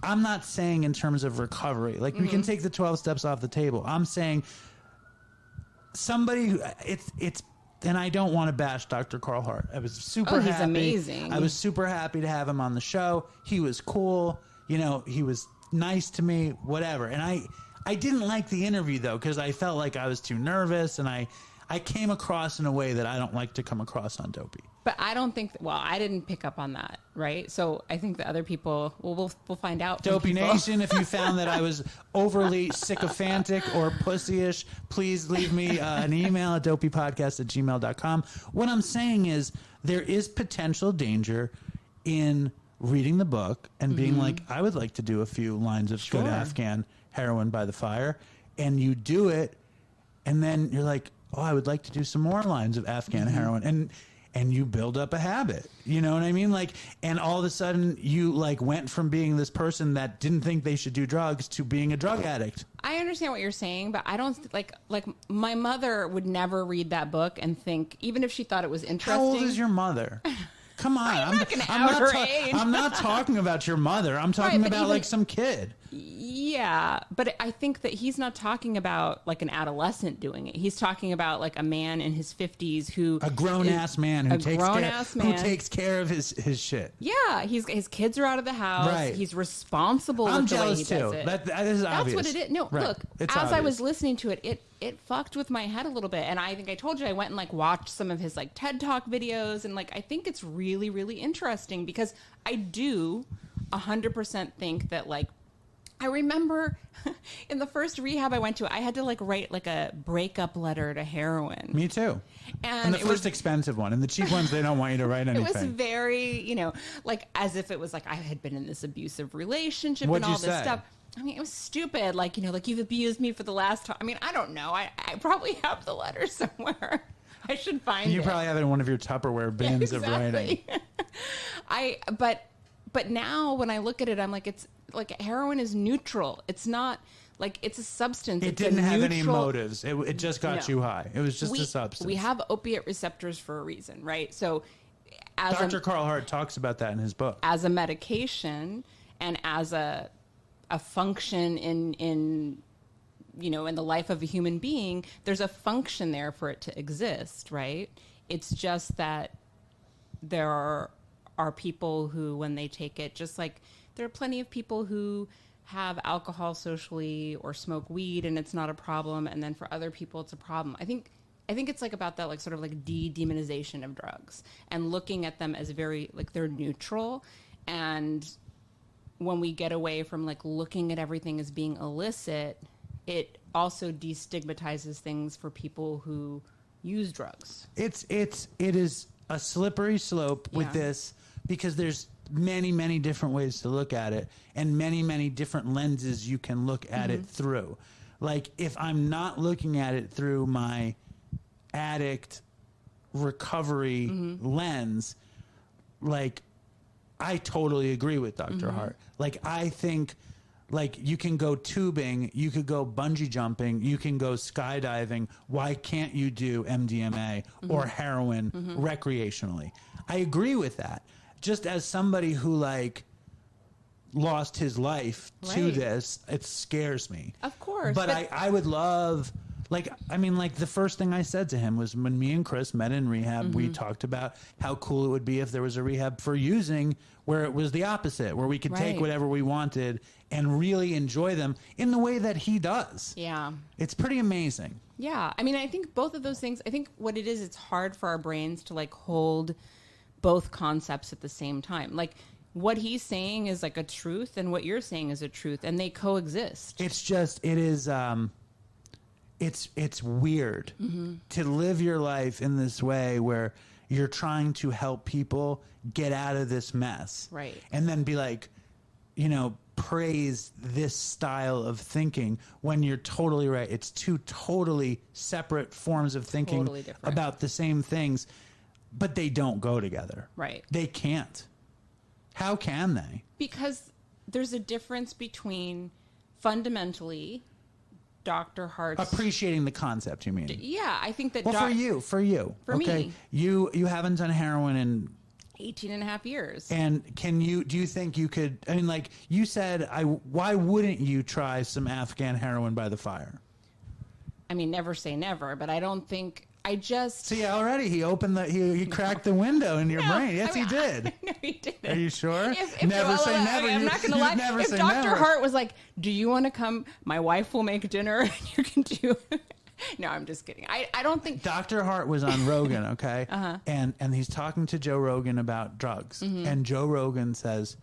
I'm not saying in terms of recovery, like we can take the 12 steps off the table. I'm saying somebody who and I don't want to bash Dr. Carl Hart. I was super happy. He's amazing. I was super happy to have him on the show. He was cool. He was nice to me, whatever. And I didn't like the interview though, because I felt like I was too nervous and I came across in a way that I don't like to come across on Dopey. But I don't think, I didn't pick up on that, right? So I think the other people, we'll find out. Dopey Nation, if you found that I was overly sycophantic or pussyish, please leave me an email at dopeypodcast@gmail.com. What I'm saying is there is potential danger in reading the book and being like, I would like to do a few lines of good Afghan heroin by the fire. And you do it, and then you're like, oh, I would like to do some more lines of Afghan heroin. And you build up a habit, you know what I mean? Like, and all of a sudden you like went from being this person that didn't think they should do drugs to being a drug addict. I understand what you're saying, but I don't like my mother would never read that book and think, even if she thought it was interesting. How old is your mother? Come on. I'm not going to out her age. I'm not talking about your mother. I'm talking about like some kid. Yeah, but I think that he's not talking about like an adolescent doing it. He's talking about like a man in his 50s who a grown-ass man who takes care of his shit. Yeah, his kids are out of the house. Right. He's responsible. I'm with the jealous way he too. Does it. That is obvious. That's what it is. No, right. Look, it's as obvious. I was listening to it, it fucked with my head a little bit. And I think I told you I went and like watched some of his like TED Talk videos, and like I think it's really, really interesting because I do 100% think that like I remember in the first rehab I went to, I had to like write like a breakup letter to heroin. Me too. And the first expensive one. And the cheap ones, they don't want you to write anything. It was very, like as if it was like I had been in this abusive relationship and all this stuff. I mean, it was stupid. Like, like you've abused me for the last time. I mean, I don't know. I probably have the letter somewhere. I should find it. You probably have it in one of your Tupperware bins of writing. But now when I look at it, I'm like, it's like heroin is neutral. It's not like it's a substance. It didn't have any motives. It just got you high. It was just a substance. We have opiate receptors for a reason, right? So as Dr. Carl Hart talks about that in his book. As a medication and as a function in the life of a human being, there's a function there for it to exist, right? It's just that there are people who, when they take it, just like there are plenty of people who have alcohol socially or smoke weed and it's not a problem, and then for other people it's a problem. I think it's like about that like sort of like de-demonization of drugs and looking at them as very like they're neutral. And when we get away from like looking at everything as being illicit, it also destigmatizes things for people who use drugs. It is a slippery slope with this because there's many, many different ways to look at it and many, many different lenses you can look at it through. Like, if I'm not looking at it through my addict recovery lens, like, I totally agree with Dr. Hart. Like, I think, like, you can go tubing, you could go bungee jumping, you can go skydiving. Why can't you do MDMA or heroin recreationally? I agree with that. Just as somebody who, like, lost his life to this, it scares me. Of course. But I would love... Like, I mean, like, the first thing I said to him was when me and Chris met in rehab, we talked about how cool it would be if there was a rehab for using where it was the opposite, where we could take whatever we wanted and really enjoy them in the way that he does. Yeah. It's pretty amazing. Yeah. I mean, I think both of those things, I think what it is, it's hard for our brains to, like, hold both concepts at the same time. Like, what he's saying is, like, a truth, and what you're saying is a truth, and they coexist. It's just, it is... It's weird to live your life in this way where you're trying to help people get out of this mess. Right. And then be like, you know, praise this style of thinking when you're totally right. It's two totally separate forms of thinking about the same things, but they don't go together. Right. They can't. How can they? Because there's a difference between fundamentally Dr. Hart's... Appreciating the concept, you mean? Yeah, I think that... Well, for you. For me. You haven't done heroin in... 18 and a half years. And do you think you could... I mean, like, you said, why wouldn't you try some Afghan heroin by the fire? I mean, never say never, but I don't think... I just... See, already he opened he cracked the window in your brain. Yes, he did. No, he didn't. Are you sure? Never say never. I'm not going to lie. If Dr. Hart was like, do you want to come? My wife will make dinner and you can do... No, I'm just kidding. I don't think... Dr. Hart was on Rogan, okay? And he's talking to Joe Rogan about drugs. And Joe Rogan says,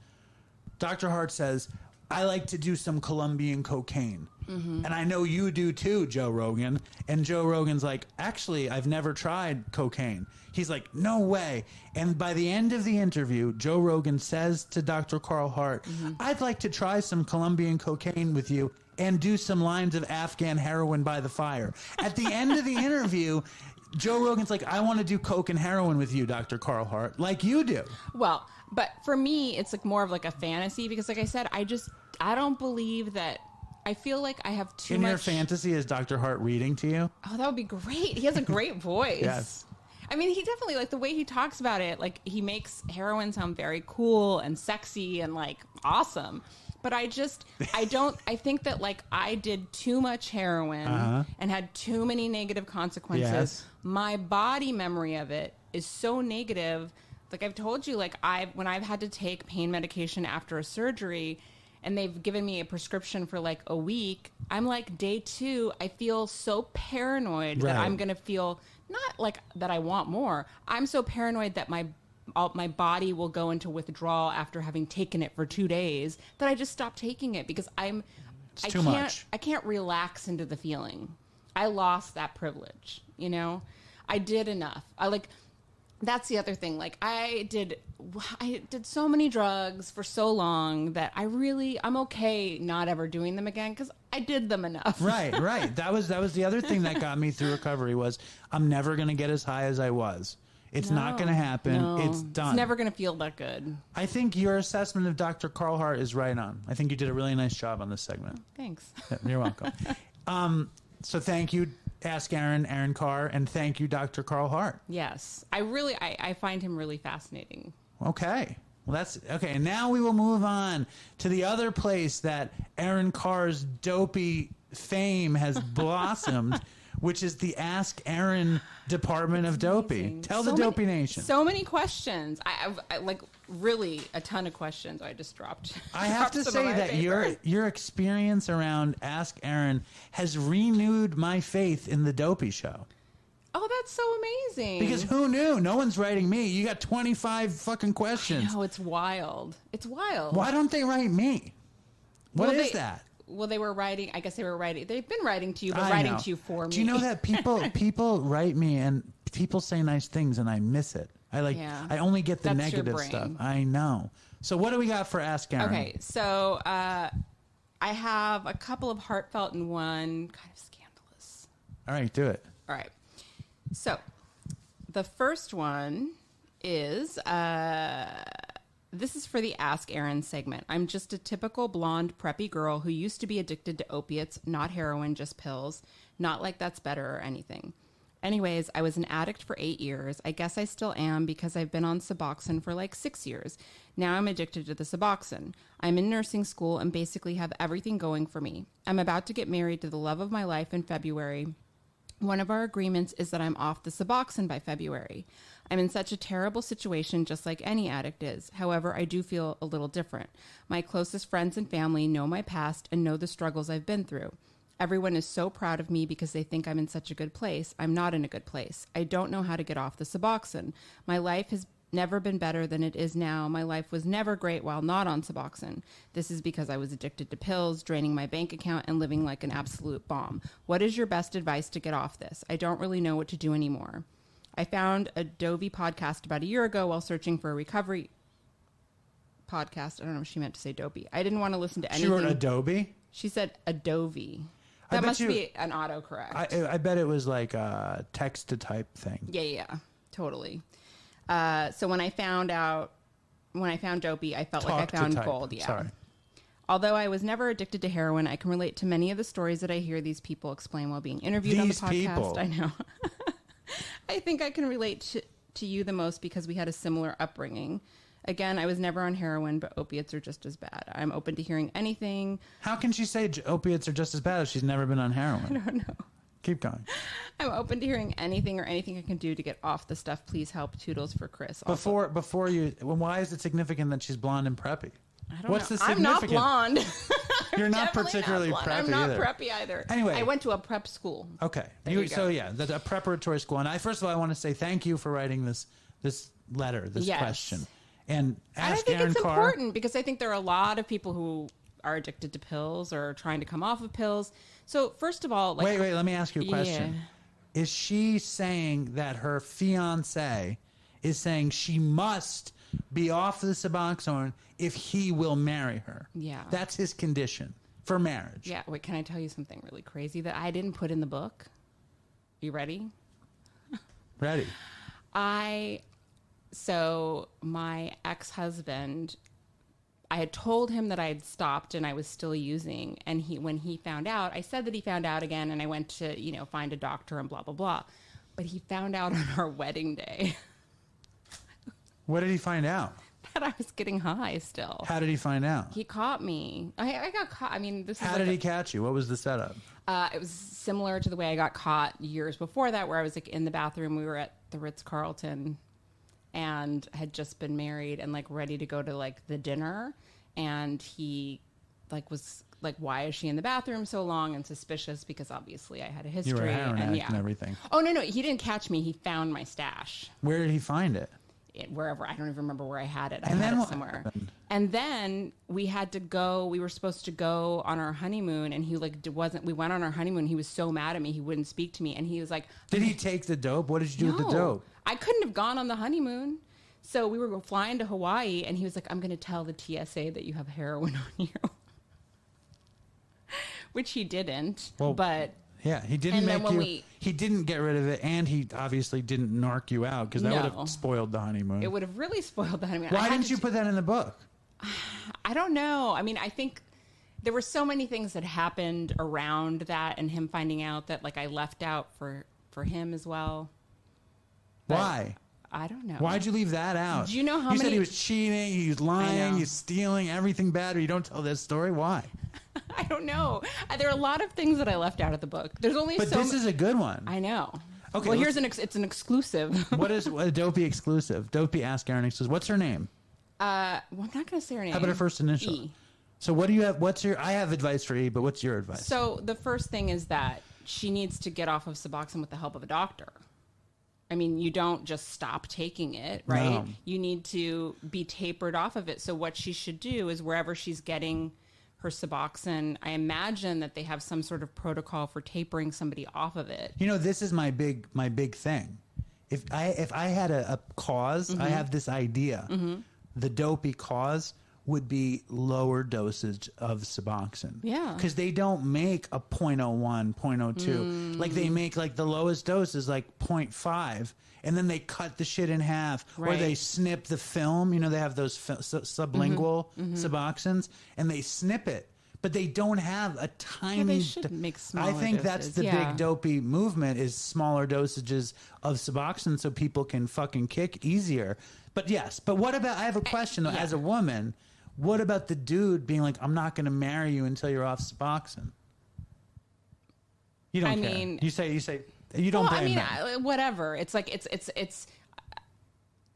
Dr. Hart says, I like to do some Colombian cocaine. And I know you do too, Joe Rogan. And Joe Rogan's like, actually, I've never tried cocaine. He's like, no way. And by the end of the interview, Joe Rogan says to Dr. Carl Hart, I'd like to try some Colombian cocaine with you and do some lines of Afghan heroin by the fire. At the end of the interview, Joe Rogan's like, I want to do coke and heroin with you, Dr. Carl Hart, like you do. Well, but for me, it's like more of like a fantasy because, like I said, I don't believe that. I feel like I have too much... In your fantasy, is Dr. Hart reading to you? Oh, that would be great. He has a great voice. Yes. I mean, he definitely, like, the way he talks about it, like, he makes heroin sound very cool and sexy and, like, awesome. But I think that, like, I did too much heroin and had too many negative consequences. Yes. My body memory of it is so negative. Like, I've told you, like, when I've had to take pain medication after a surgery... and they've given me a prescription for like a week, I'm like, day 2, I feel so paranoid that I'm going to feel, not like that I want more. I'm so paranoid that my body will go into withdrawal after having taken it for 2 days that I just stop taking it because I can't relax into the feeling. I lost that privilege, you know? I did enough. That's the other thing. Like I did so many drugs for so long that I'm okay not ever doing them again because I did them enough. Right. That was the other thing that got me through recovery was I'm never going to get as high as I was. It's not going to happen. No, it's done. It's never going to feel that good. I think your assessment of Dr. Carl Hart is right on. I think you did a really nice job on this segment. Thanks. You're welcome. So thank you, Ask Erin, Erin Khar, and thank you, Dr. Carl Hart. Yes. I find him really fascinating. Okay. Well, that's okay. And now we will move on to the other place that Erin Khar's dopey fame has blossomed, which is the Ask Erin department of Dopey. Tell the Dopey Nation. So many questions. I like really a ton of questions. I just dropped. I have to say that your experience around Ask Erin has renewed my faith in the Dopey show. Oh, that's so amazing. Because who knew? No one's writing me. You got 25 fucking questions. No, it's wild. It's wild. Why don't they write me? What is that? Well, they were writing. I guess they were writing. They've been writing to you, but writing to you for me. Do you know that people write me and people say nice things and I miss it? I only get the negative stuff. I know. So what do we got for Ask Erin? Okay, so I have a couple of heartfelt and one kind of scandalous. All right, do it. All right. So the first one is this is for the Ask Erin segment. I'm just a typical blonde, preppy girl who used to be addicted to opiates, not heroin, just pills. Not like that's better or anything. Anyways, I was an addict for 8 years. I guess I still am because I've been on Suboxone for like 6 years. Now I'm addicted to the Suboxone. I'm in nursing school and basically have everything going for me. I'm about to get married to the love of my life in February. One of our agreements is that I'm off the Suboxone by February. I'm in such a terrible situation, just like any addict is. However, I do feel a little different. My closest friends and family know my past and know the struggles I've been through. Everyone is so proud of me because they think I'm in such a good place. I'm not in a good place. I don't know how to get off the Suboxone. My life has never been better than it is now. My life was never great while not on Suboxone. This is because I was addicted to pills, draining my bank account, and living like an absolute bomb. What is your best advice to get off this? I don't really know what to do anymore. I found a Dopey podcast about a year ago while searching for a recovery podcast. I don't know if she meant to say Dopey. I didn't want to listen to anything. She wrote Adobe? She said Adobe. That must be an autocorrect. I bet it was like a text to type thing. Yeah, totally. So when I found Dopey, I felt like I found gold. Yeah. Sorry. Although I was never addicted to heroin, I can relate to many of the stories that I hear these people explain while being interviewed on the podcast. People. I know. I think I can relate to you the most because we had a similar upbringing. Again, I was never on heroin, but opiates are just as bad. I'm open to hearing anything. How can she say opiates are just as bad if she's never been on heroin? I don't know. Keep going. I'm open to hearing anything or anything I can do to get off the stuff. Please help. Toodles for Chris. Also. Before you, well, why is it significant that she's blonde and preppy? I don't What's know. the I'm significance? not blonde. You're not particularly not preppy I'm not either. preppy either. Anyway. I went to a prep school. Okay. You So yeah, that's a preparatory school. And first of all, I want to say thank you for writing this letter, this question. And Ask I think Erin it's Khar. important because I think there are a lot of people who are addicted to pills or trying to come off of pills. So first of all, Wait, let me ask you a question. Yeah. Is she saying that her fiance is saying she must be off the Suboxone if he will marry her? Yeah. That's his condition for marriage. Yeah. Wait, can I tell you something really crazy that I didn't put in the book? You ready? Ready. So my ex-husband, I had told him that I had stopped and I was still using. And when he found out, I said that he found out again and I went to, find a doctor and blah, blah, blah. But he found out on our wedding day. What did he find out? That I was getting high still. How did he find out? He caught me. I got caught. I mean, this is How did he catch you? What was the setup? It was similar to the way I got caught years before that, where I was like in the bathroom. We were at the Ritz-Carlton and had just been married and like ready to go to like the dinner. And he was like, why is she in the bathroom so long? And suspicious because obviously I had a history. You were a heroin addict and everything. Oh, no. He didn't catch me. He found my stash. Where did he find it? Wherever. I don't even remember where I had it. And then had it what somewhere. happened? And then we had to go. We were supposed to go on our honeymoon, and he wasn't. We went on our honeymoon. He was so mad at me. He wouldn't speak to me, and he was like, Did he take the dope? What did you do with the dope? I couldn't have gone on the honeymoon. So we were flying to Hawaii, and he was like, I'm going to tell the TSA that you have heroin on you. Which he didn't. Well, but yeah, he didn't he didn't get rid of it, and he obviously didn't narc you out because that would have spoiled the honeymoon. It would have really spoiled the honeymoon. Why didn't you put that in the book? I don't know. I mean, I think there were so many things that happened around that and him finding out that like I left out for him as well. But why? I don't know. Why'd you leave that out? Do you know how you many... said he was cheating, he was lying, he's stealing, everything bad, or you don't tell this story? Why? I don't know. There are a lot of things that I left out of the book. There's only But this is a good one. I know. Okay. Well, it's an exclusive. What is a Dopey exclusive? Dopey Ask Erin exclusive. What's her name? Well, I'm not going to say her name. How about her first initial? E. So what do you have? I have advice for E, but what's your advice? So the first thing is that she needs to get off of Suboxone with the help of a doctor. I mean, you don't just stop taking it, right? No. You need to be tapered off of it. So what she should do is wherever she's getting her Suboxone, I imagine that they have some sort of protocol for tapering somebody off of it. This is my big thing. If I had a cause, I have this idea. the dopey cause would be lower dosage of Suboxone. Yeah. Because they don't make a 0.01, 0.02. Like they make like the lowest dose is like 0.5. And then they cut the shit in half, or they snip the film. You know, they have those sublingual Suboxones, and they snip it. But they don't have a tiny... Yeah, they should make smaller I think doses. that's the big dopey movement, is smaller dosages of Suboxone so people can fucking kick easier. But yes, but what about... I have a question, though, as a woman... What about the dude being like, I'm not going to marry you until you're off Suboxone? You don't care. Mean, you say, you don't blame them. Whatever. It's like, it's,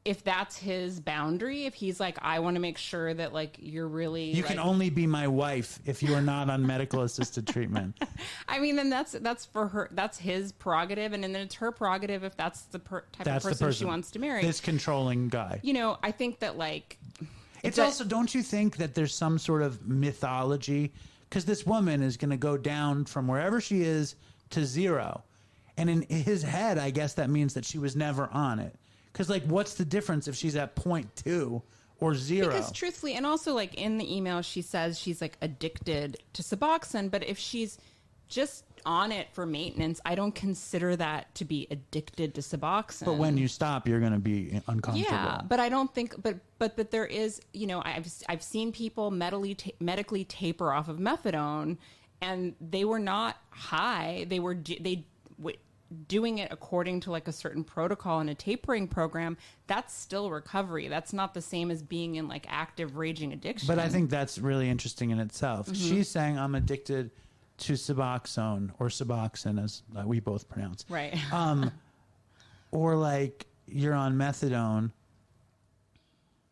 if that's his boundary, if he's like, I want to make sure that like, you're really, you can only be my wife if you are not on medical assisted treatment. I mean, then that's for her, that's his prerogative. And then it's her prerogative if that's the type of person she wants to marry. This controlling guy. You know, I think that like, it's also, don't you think that there's some sort of mythology? Because this woman is going to go down from wherever she is to 0. And in his head, I guess that means that she was never on it. Because, like, what's the difference if she's at 0.2 or 0? Because truthfully, and also, like, in the email, she says she's, like, addicted to Suboxone. But if she's just on it for maintenance, I don't consider that to be addicted to Suboxone. But when you stop, you're going to be uncomfortable. Yeah, but I don't think, but there is, you know, I've seen people medically taper off of methadone, and they were not high. They were doing it according to like a certain protocol and a tapering program. That's still recovery. That's not the same as being in like active raging addiction. But I think that's really interesting in itself. She's saying I'm addicted to Suboxone, or Suboxone, as we both pronounce. Right. Or like you're on methadone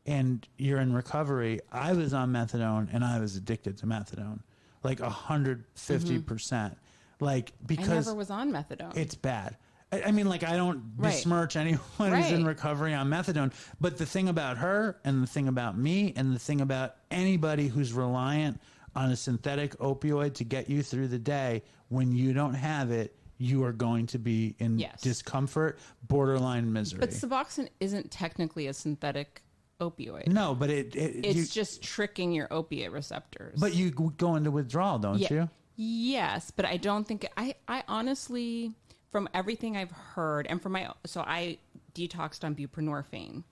and you're in recovery. I was on methadone and I was addicted to methadone, like 150%. Like, because I never was on methadone. It's bad. I mean, like, I don't besmirch anyone who's in recovery on methadone. But the thing about her, and the thing about me, and the thing about anybody who's reliant on a synthetic opioid to get you through the day, when you don't have it, you are going to be in discomfort, borderline misery. But Suboxone isn't technically a synthetic opioid. No, but it's just tricking your opiate receptors. But you go into withdrawal, don't you? Yes, but I don't think I honestly, from everything I've heard, and from so I detoxed on buprenorphine.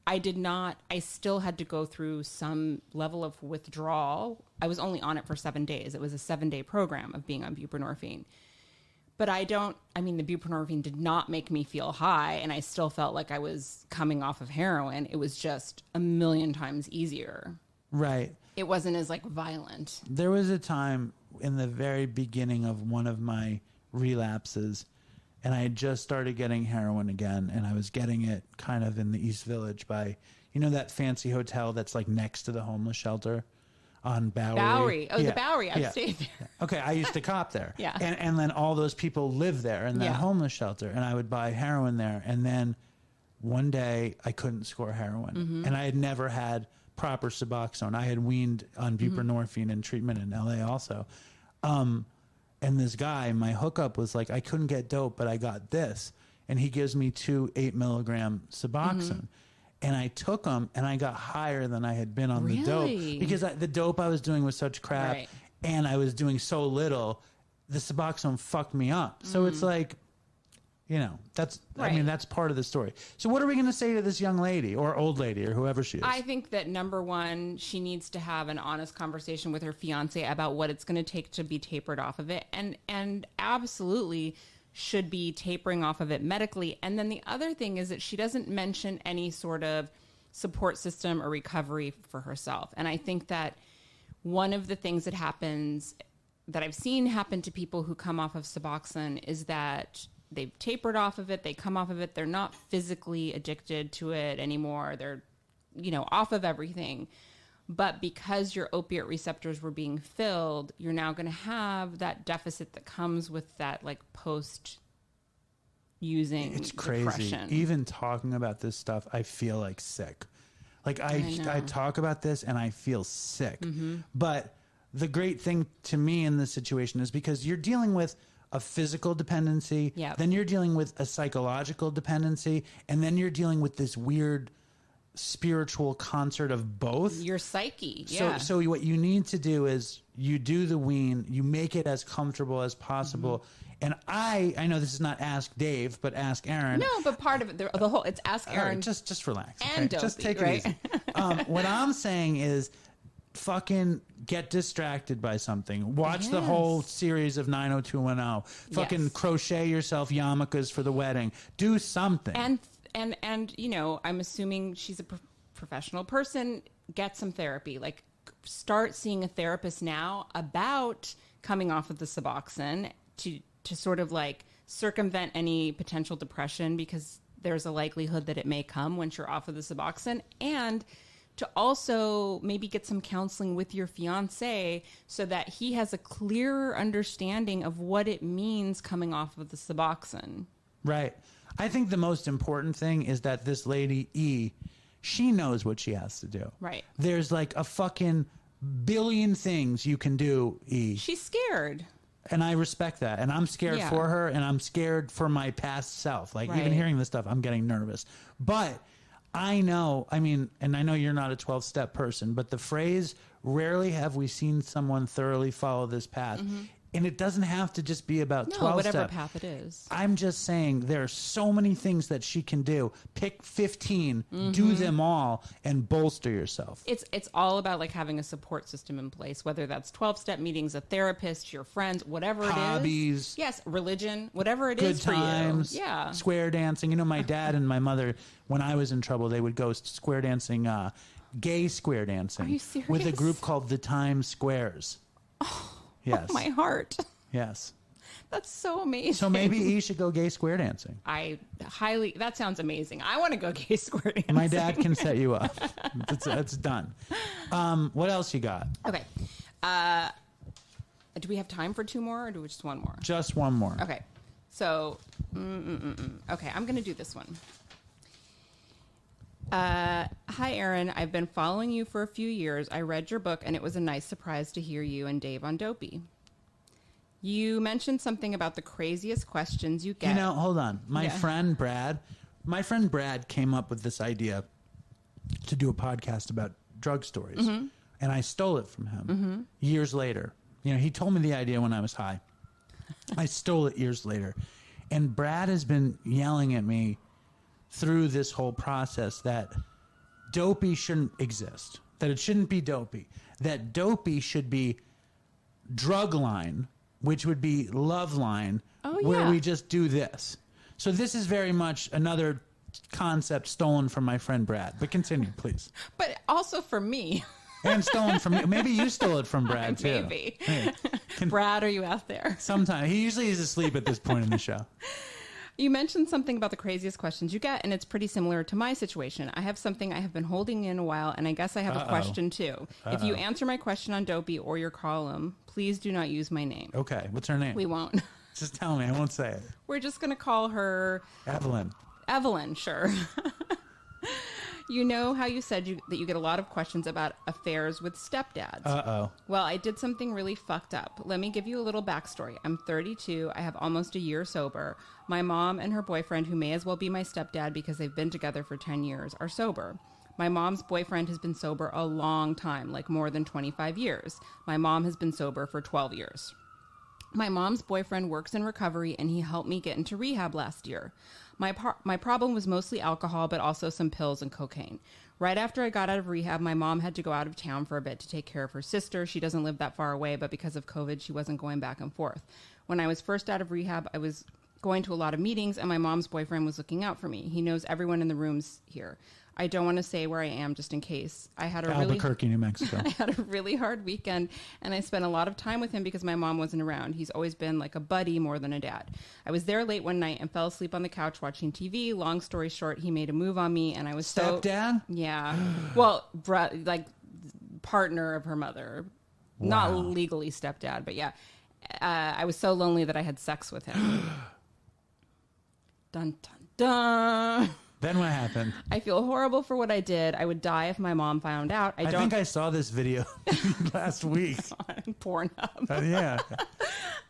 I still had to go through some level of withdrawal. I was only on it for 7 days. It was a 7-day program of being on buprenorphine. But the buprenorphine did not make me feel high, and I still felt like I was coming off of heroin. It was just a million times easier. Right. It wasn't as like violent. There was a time in the very beginning of one of my relapses, and I had just started getting heroin again, and I was getting it kind of in the East Village by, you know, that fancy hotel that's like next to the homeless shelter on Bowery. The Bowery. I've stayed there. Okay, I used to cop there. Yeah. And then all those people live there in that homeless shelter, and I would buy heroin there. And then one day I couldn't score heroin, and I had never had proper Suboxone. I had weaned on buprenorphine and treatment in LA also. And this guy, my hookup was like, I couldn't get dope, but I got this. And he gives me 2 8-milligram Suboxone. And I took them, and I got higher than I had been on the dope. Because the dope I was doing was such crap, and I was doing so little, the Suboxone fucked me up. So it's like, you know, that's I mean, that's part of the story. So what are we going to say to this young lady or old lady or whoever she is? I think that number one, she needs to have an honest conversation with her fiance about what it's going to take to be tapered off of it, and absolutely should be tapering off of it medically. And then the other thing is that she doesn't mention any sort of support system or recovery for herself. And I think that one of the things that happens, that I've seen happen to people who come off of Suboxone, is that they've tapered off of it, they come off of it, they're not physically addicted to it anymore, they're, you know, off of everything. But because your opiate receptors were being filled, you're now going to have that deficit that comes with that, like, post-using It's crazy. depression. Even talking about this stuff, I feel like sick. Like, I talk about this and I feel sick. But the great thing to me in this situation is because you're dealing with a physical dependency, then you're dealing with a psychological dependency, and then you're dealing with this weird spiritual concert of both. Your psyche. Yeah. So what you need to do is you do the wean, you make it as comfortable as possible. And I know this is not Ask Dave, but Ask Erin. No, but part of it, the whole, it's Ask Erin. Right, just relax. And okay? Just Dopey, take right? it easy. What I'm saying is fucking get distracted by something. Watch the whole series of 90210. Fucking crochet yourself yarmulkes for the wedding. Do something. And you know, I'm assuming she's a professional person. Get some therapy. Like, start seeing a therapist now about coming off of the Suboxone to sort of like circumvent any potential depression, because there's a likelihood that it may come once you're off of the Suboxone, and to also maybe get some counseling with your fiance so that he has a clearer understanding of what it means coming off of the Suboxone. Right. I think the most important thing is that this lady, E, she knows what she has to do. Right. There's like a fucking billion things you can do, E. She's scared. And I respect that. And I'm scared for her, and I'm scared for my past self. Like, even hearing this stuff, I'm getting nervous. But I know, I mean, and I know you're not a 12-step person, but the phrase, rarely have we seen someone thoroughly follow this path. And it doesn't have to just be about 12 whatever steps. path it is. I'm just saying there are so many things that she can do. Pick 15, do them all, and bolster yourself. It's all about like having a support system in place, whether that's 12-step meetings, a therapist, your friends, whatever it is. Hobbies. Yes, religion, whatever it Good is for times. you. Yeah. Square dancing. You know, my dad and my mother, when I was in trouble, they would go square dancing, gay square dancing. Are you serious? With a group called the Times Squares. Yes. Oh, my heart. Yes. That's so amazing. So maybe you should go gay square dancing. That sounds amazing. I want to go gay square dancing. My dad can set you up. That's done. What else you got? Okay. Do we have time for two more, or do we just one more? Just one more. Okay. So, okay, I'm going to do this one. Hi, Erin. I've been following you for a few years. I read your book, and it was a nice surprise to hear you and Dave on Dopey. You mentioned something about the craziest questions you get. You know, hold on. My friend Brad came up with this idea to do a podcast about drug stories, and I stole it from him years later. You know, he told me the idea when I was high. I stole it years later. And Brad has been yelling at me through this whole process that Dopey shouldn't exist, that it shouldn't be Dopey, that Dopey should be Drug Line, which would be Love Line, where we just do this. So this is very much another concept stolen from my friend Brad. But continue, please. But also for me. And stolen from you. Maybe you stole it from Brad, too. Maybe. Hey, Brad, are you out there? Sometimes. He usually is asleep at this point in the show. You mentioned something about the craziest questions you get, and it's pretty similar to my situation. I have something I have been holding in a while, and I guess I have a question, too. If you answer my question on Dopey or your column, please do not use my name. Okay. What's her name? We won't. Just tell me. I won't say it. We're just going to call her... Evelyn. Evelyn, sure. You know how you said that you get a lot of questions about affairs with stepdads. Uh-oh. Well, I did something really fucked up. Let me give you a little backstory. I'm 32. I have almost a year sober. My mom and her boyfriend, who may as well be my stepdad because they've been together for 10 years, are sober. My mom's boyfriend has been sober a long time, like more than 25 years. My mom has been sober for 12 years. My mom's boyfriend works in recovery, and he helped me get into rehab last year. My problem was mostly alcohol, but also some pills and cocaine. Right after I got out of rehab, my mom had to go out of town for a bit to take care of her sister. She doesn't live that far away, but because of COVID, she wasn't going back and forth. When I was first out of rehab, I was going to a lot of meetings, and my mom's boyfriend was looking out for me. He knows everyone in the rooms here. I don't want to say where I am just in case. Albuquerque, New Mexico. I had a really hard weekend, and I spent a lot of time with him because my mom wasn't around. He's always been like a buddy more than a dad. I was there late one night and fell asleep on the couch watching TV. Long story short, he made a move on me, and I was Stepdad? Yeah. Well, like partner of her mother. Wow. Not legally stepdad, but yeah. I was so lonely that I had sex with him. Dun, dun, dun. Then what happened? I feel horrible for what I did. I would die if my mom found out. I think I saw this video last week. On Pornhub. Yeah.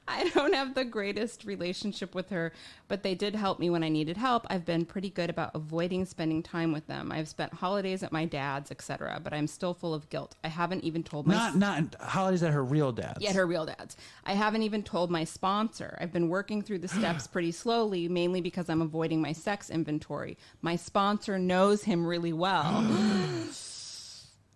I I don't have the greatest relationship with her, but they did help me when I needed help. I've been pretty good about avoiding spending time with them. I've spent holidays at my dad's, etc., but I'm still full of guilt. I haven't even told my... Not holidays at her real dad's. Yeah, her real dad's. I haven't even told my sponsor. I've been working through the steps pretty slowly, mainly because I'm avoiding my sex inventory. My sponsor knows him really well.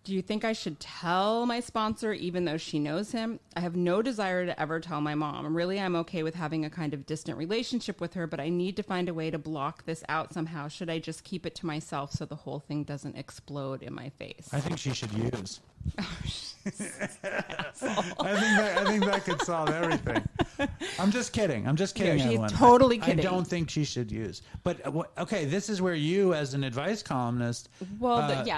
Do you think I should tell my sponsor even though she knows him? I have no desire to ever tell my mom. Really, I'm okay with having a kind of distant relationship with her, but I need to find a way to block this out somehow. Should I just keep it to myself so the whole thing doesn't explode in my face? I think she should use. I think that could solve everything. I'm just kidding. She's everyone. Totally kidding. I don't think she should use. But okay, this is where you, as an advice columnist, what do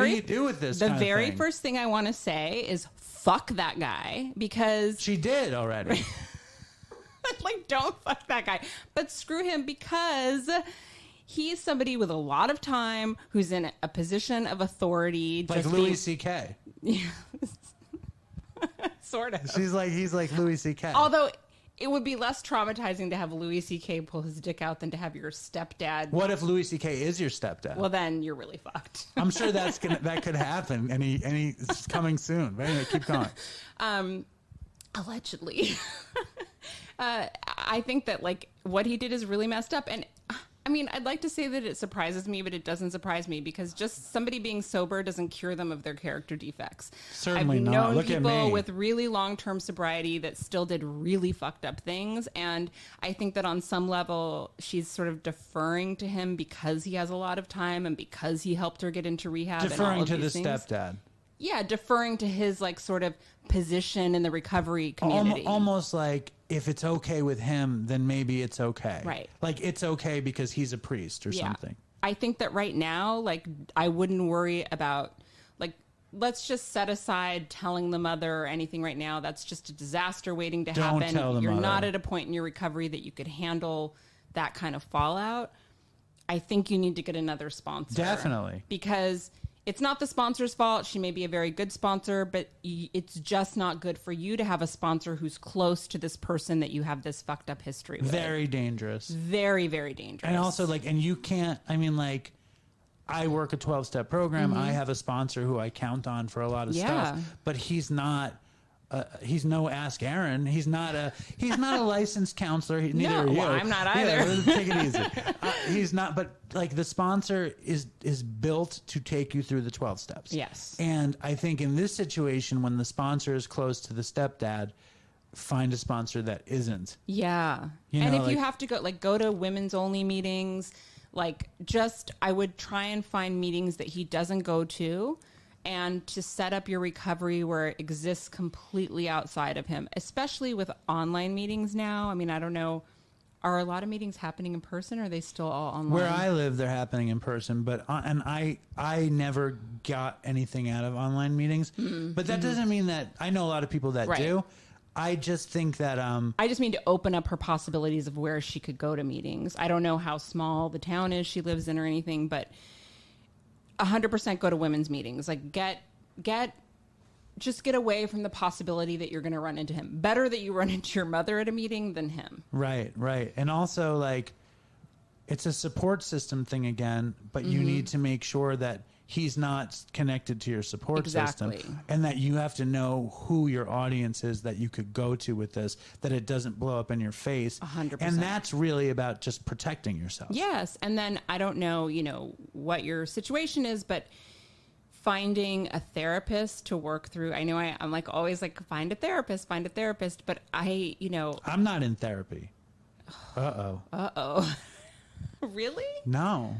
you do with this? The very first thing I want to say is fuck that guy, because she did already. Like, don't fuck that guy, but screw him, because he's somebody with a lot of time who's in a position of authority. Like Louis C.K. Yeah. Sort of. He's like Louis C.K. Although it would be less traumatizing to have Louis C.K. pull his dick out than to have your stepdad. What if Louis C.K. is your stepdad? Well, then you're really fucked. I'm sure that could happen. And it's coming soon. But anyway, keep going. Allegedly. I think that, like, what he did is really messed up. And I mean, I'd like to say that it surprises me, but it doesn't surprise me, because just somebody being sober doesn't cure them of their character defects. Certainly I've not. known Look at people me. with really long-term sobriety that still did really fucked up things, and I think that on some level she's sort of deferring to him because he has a lot of time and because he helped her get into rehab. Deferring and all of to the these things. stepdad. Yeah, deferring to his, like, sort of position in the recovery community. Almost like, if it's okay with him, then maybe it's okay. Right. Like, it's okay because he's a priest or something. I think that right now, like, I wouldn't worry about, like, let's just set aside telling the mother or anything right now. That's just a disaster waiting to happen. Don't tell the You're mother. not at a point in your recovery that you could handle that kind of fallout. I think you need to get another sponsor. Definitely. Because it's not the sponsor's fault. She may be a very good sponsor, but it's just not good for you to have a sponsor who's close to this person that you have this fucked up history with. Very dangerous. Very, very dangerous. And also, like, and you can't, I mean, like, I work a 12-step program. I have a sponsor who I count on for a lot of stuff, but he's not. He's no Ask Erin. He's not a licensed counselor. Neither are you. Well, I'm not either. Yeah, take it easy. He's not. But, like, the sponsor is built to take you through the 12 steps. Yes. And I think in this situation, when the sponsor is close to the stepdad, find a sponsor that isn't. Yeah. And if you have to go to women's only meetings, like, I would try and find meetings that he doesn't go to, and to set up your recovery where it exists completely outside of him, especially with online meetings now. I mean, I don't know. Are a lot of meetings happening in person, or are they still all online? Where I live, they're happening in person, but and I never got anything out of online meetings. But that doesn't mean that I know a lot of people that do. I just think that I just mean to open up her possibilities of where she could go to meetings. I don't know how small the town is she lives in or anything, but 100% go to women's meetings. Like, just get away from the possibility that you're going to run into him. Better that you run into your mother at a meeting than him. Right. And also, like, it's a support system thing again, but you need to make sure that he's not connected to your support system, and that you have to know who your audience is that you could go to with this, that it doesn't blow up in your face. 100%. And that's really about just protecting yourself. Yes. And then I don't know, what your situation is, but finding a therapist to work through. I know I'm like always like, find a therapist, but I'm not in therapy. Uh-oh. Really? No.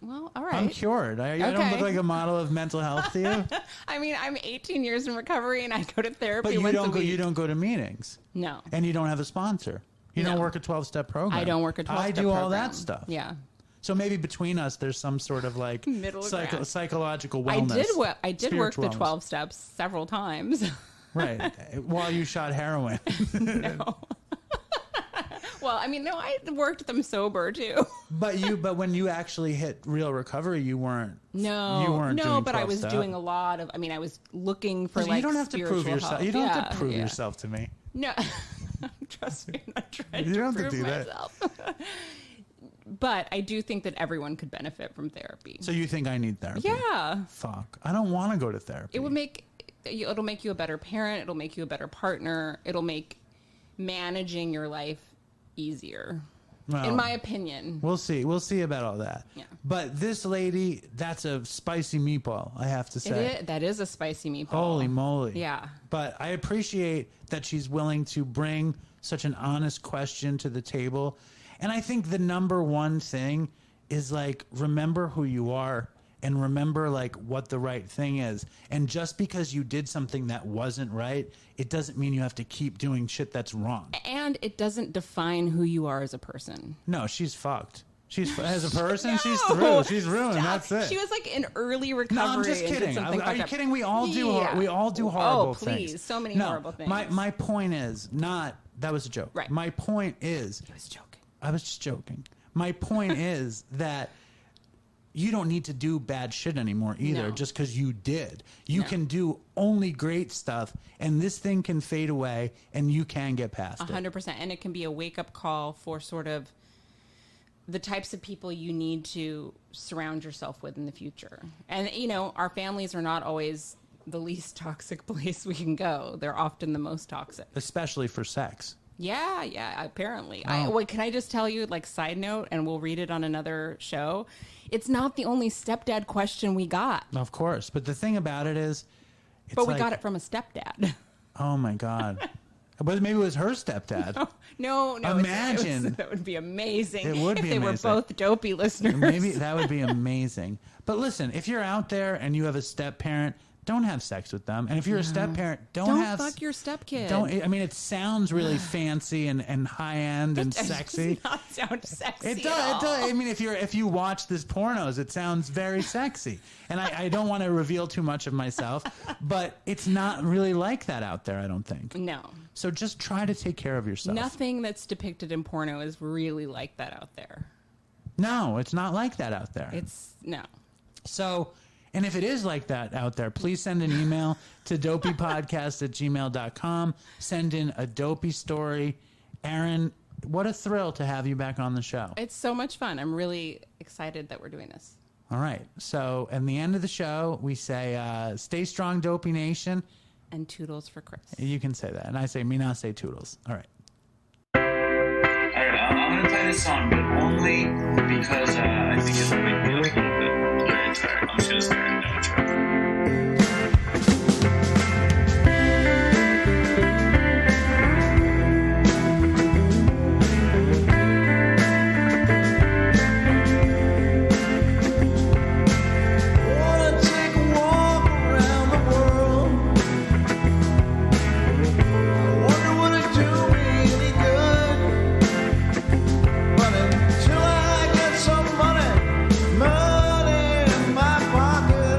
All right. I'm cured. I don't look like a model of mental health to you. I mean, I'm 18 years in recovery and I go to therapy but once a week. You don't go to meetings. No. And you don't have a sponsor. You don't work a 12-step program. I don't work a 12-step program. I do all that stuff. Yeah. So maybe between us, there's some sort of like psychological wellness. I did work the 12 steps several times. Right. While you shot heroin. No. Well, I mean, no, I worked them sober too. But when you actually hit real recovery, you weren't. No, you weren't. No, doing but I was 12-step. doing a lot of. I mean, I was looking for You don't have to spiritual prove yourself. help. You don't have to prove yourself to me. No, trust me, I'm not trying You to don't have to prove do that. myself. But I do think that everyone could benefit from therapy. So you think I need therapy? Yeah. Fuck. I don't want to go to therapy. It'll make you a better parent. It'll make you a better partner. It'll make managing your life easier. Well, in my opinion. We'll see. We'll see about all that. Yeah. But this lady, that's a spicy meatball, I have to say. That is a spicy meatball. Holy moly. Yeah. But I appreciate that she's willing to bring such an honest question to the table. And I think the number one thing is like, remember who you are and remember like what the right thing is. And just because you did something that wasn't right, it doesn't mean you have to keep doing shit that's wrong. And it doesn't define who you are as a person. No, she's fucked. She's as a person, she's through. She's ruined. Stop. That's it. She was like in early recovery. No, I'm just and did kidding. something Are you fucked up. kidding? We all do. Yeah. We all do horrible please. things. Please, so many horrible things. My point is not. That was a joke. Right. My point is. I was joking. I was just joking. My point is that you don't need to do bad shit anymore either. No. Just because you did, you can do only great stuff, and this thing can fade away, and you can get past it. 100%. And it can be a wake up call for sort of the types of people you need to surround yourself with in the future. And, you know, our families are not always the least toxic place we can go. They're often the most toxic. Especially for sex. Yeah, apparently. Oh. Can I just tell you, like, side note, and we'll read it on another show, it's not the only stepdad question we got. Of course. But the thing about it is... But we got it from a stepdad. Oh, my God. But maybe it was her stepdad. No. Imagine. That would be amazing. It would if be they amazing. were both Dopey listeners. Maybe that would be amazing. But listen, if you're out there and you have a step parent, don't have sex with them. And if you're a step parent, don't fuck your stepkid. I mean, it sounds really fancy and high end and sexy. It does not sound sexy. It at does. all. It does. I mean, if you watch this pornos, it sounds very sexy. And I don't want to reveal too much of myself, but it's not really like that out there, I don't think. No. So just try to take care of yourself. Nothing that's depicted in porno is really like that out there. No, it's not like that out there. No. So, and if it is like that out there, please send an email to dopeypodcast@gmail.com. Send in a dopey story. Erin, what a thrill to have you back on the show. It's so much fun. I'm really excited that we're doing this. All right. So, at the end of the show, we say, stay strong, Dopey Nation. And toodles for Chris. You can say that. And I say, me not say toodles. All right. All right, I'm going to play this song, but only because I think it'll make me look a little bit tired. I'm just going to start an outro. Wanna take a walk around the world. I wonder would it do me any good? But until I get some money in my pocket.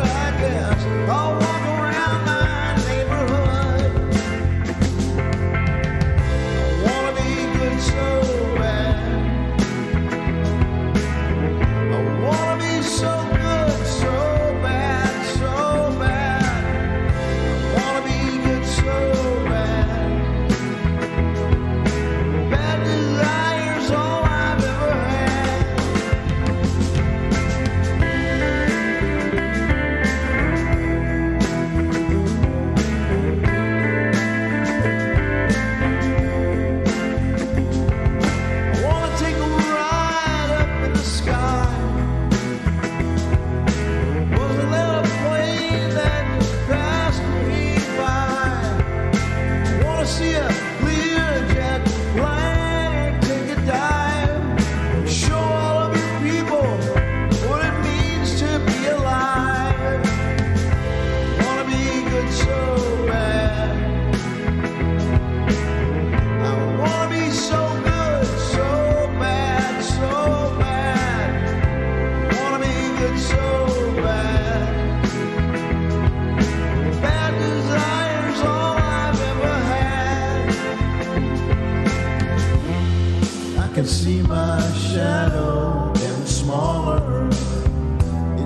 can see my shadow getting smaller.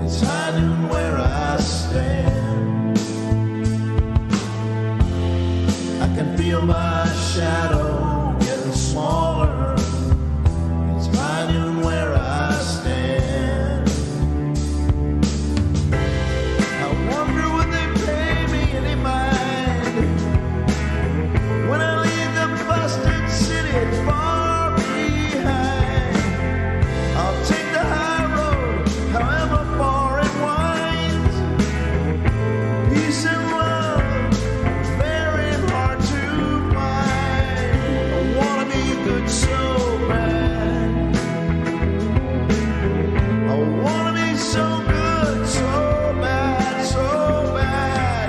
It's high noon where I stand. I can feel my shadow getting smaller. It's high noon where I stand. I wonder would they pay me any mind when I leave the busted city far behind. I'll take the high road, however far it winds. Peace and love, very hard to find. I wanna be good so bad. I wanna be so good, so bad, so bad.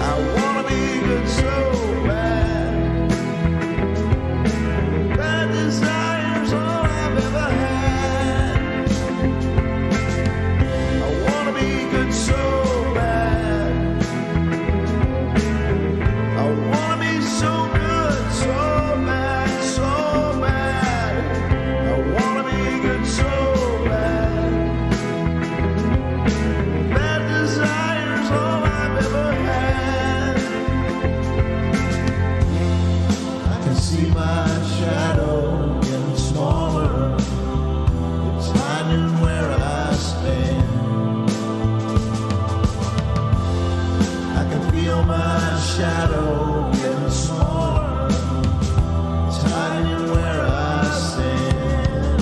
I wanna be good so bad. Bad desire's all I've ever had. I wanna be good so bad. I wanna be so good, so bad, so bad. I wanna be good so bad. Bad desire's all I've ever had. I can see my shadow getting smaller. It's high noon where I stand. I can feel my shadow getting smaller. It's high noon where I stand.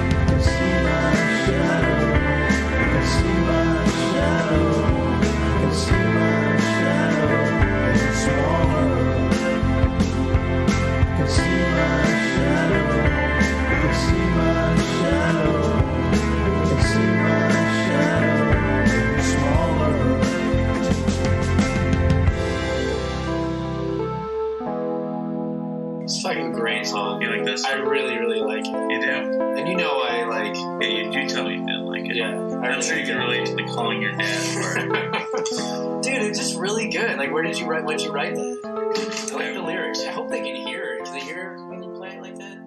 I can see my shadow. I can see my shadow. I can see my shadow getting smaller. I can see my shadow. I can see my shadow. I can see my shadow getting smaller. It's a fucking great song. You like this? I really, really like it. You do? And you know I like... Yeah, you do tell me you didn't like it. Yeah. I'm sure you can relate to the calling your dad part. Dude, it's just really good. Like, when'd you write that? I like the lyrics. I hope they can hear it. Can they hear it when you play it like that?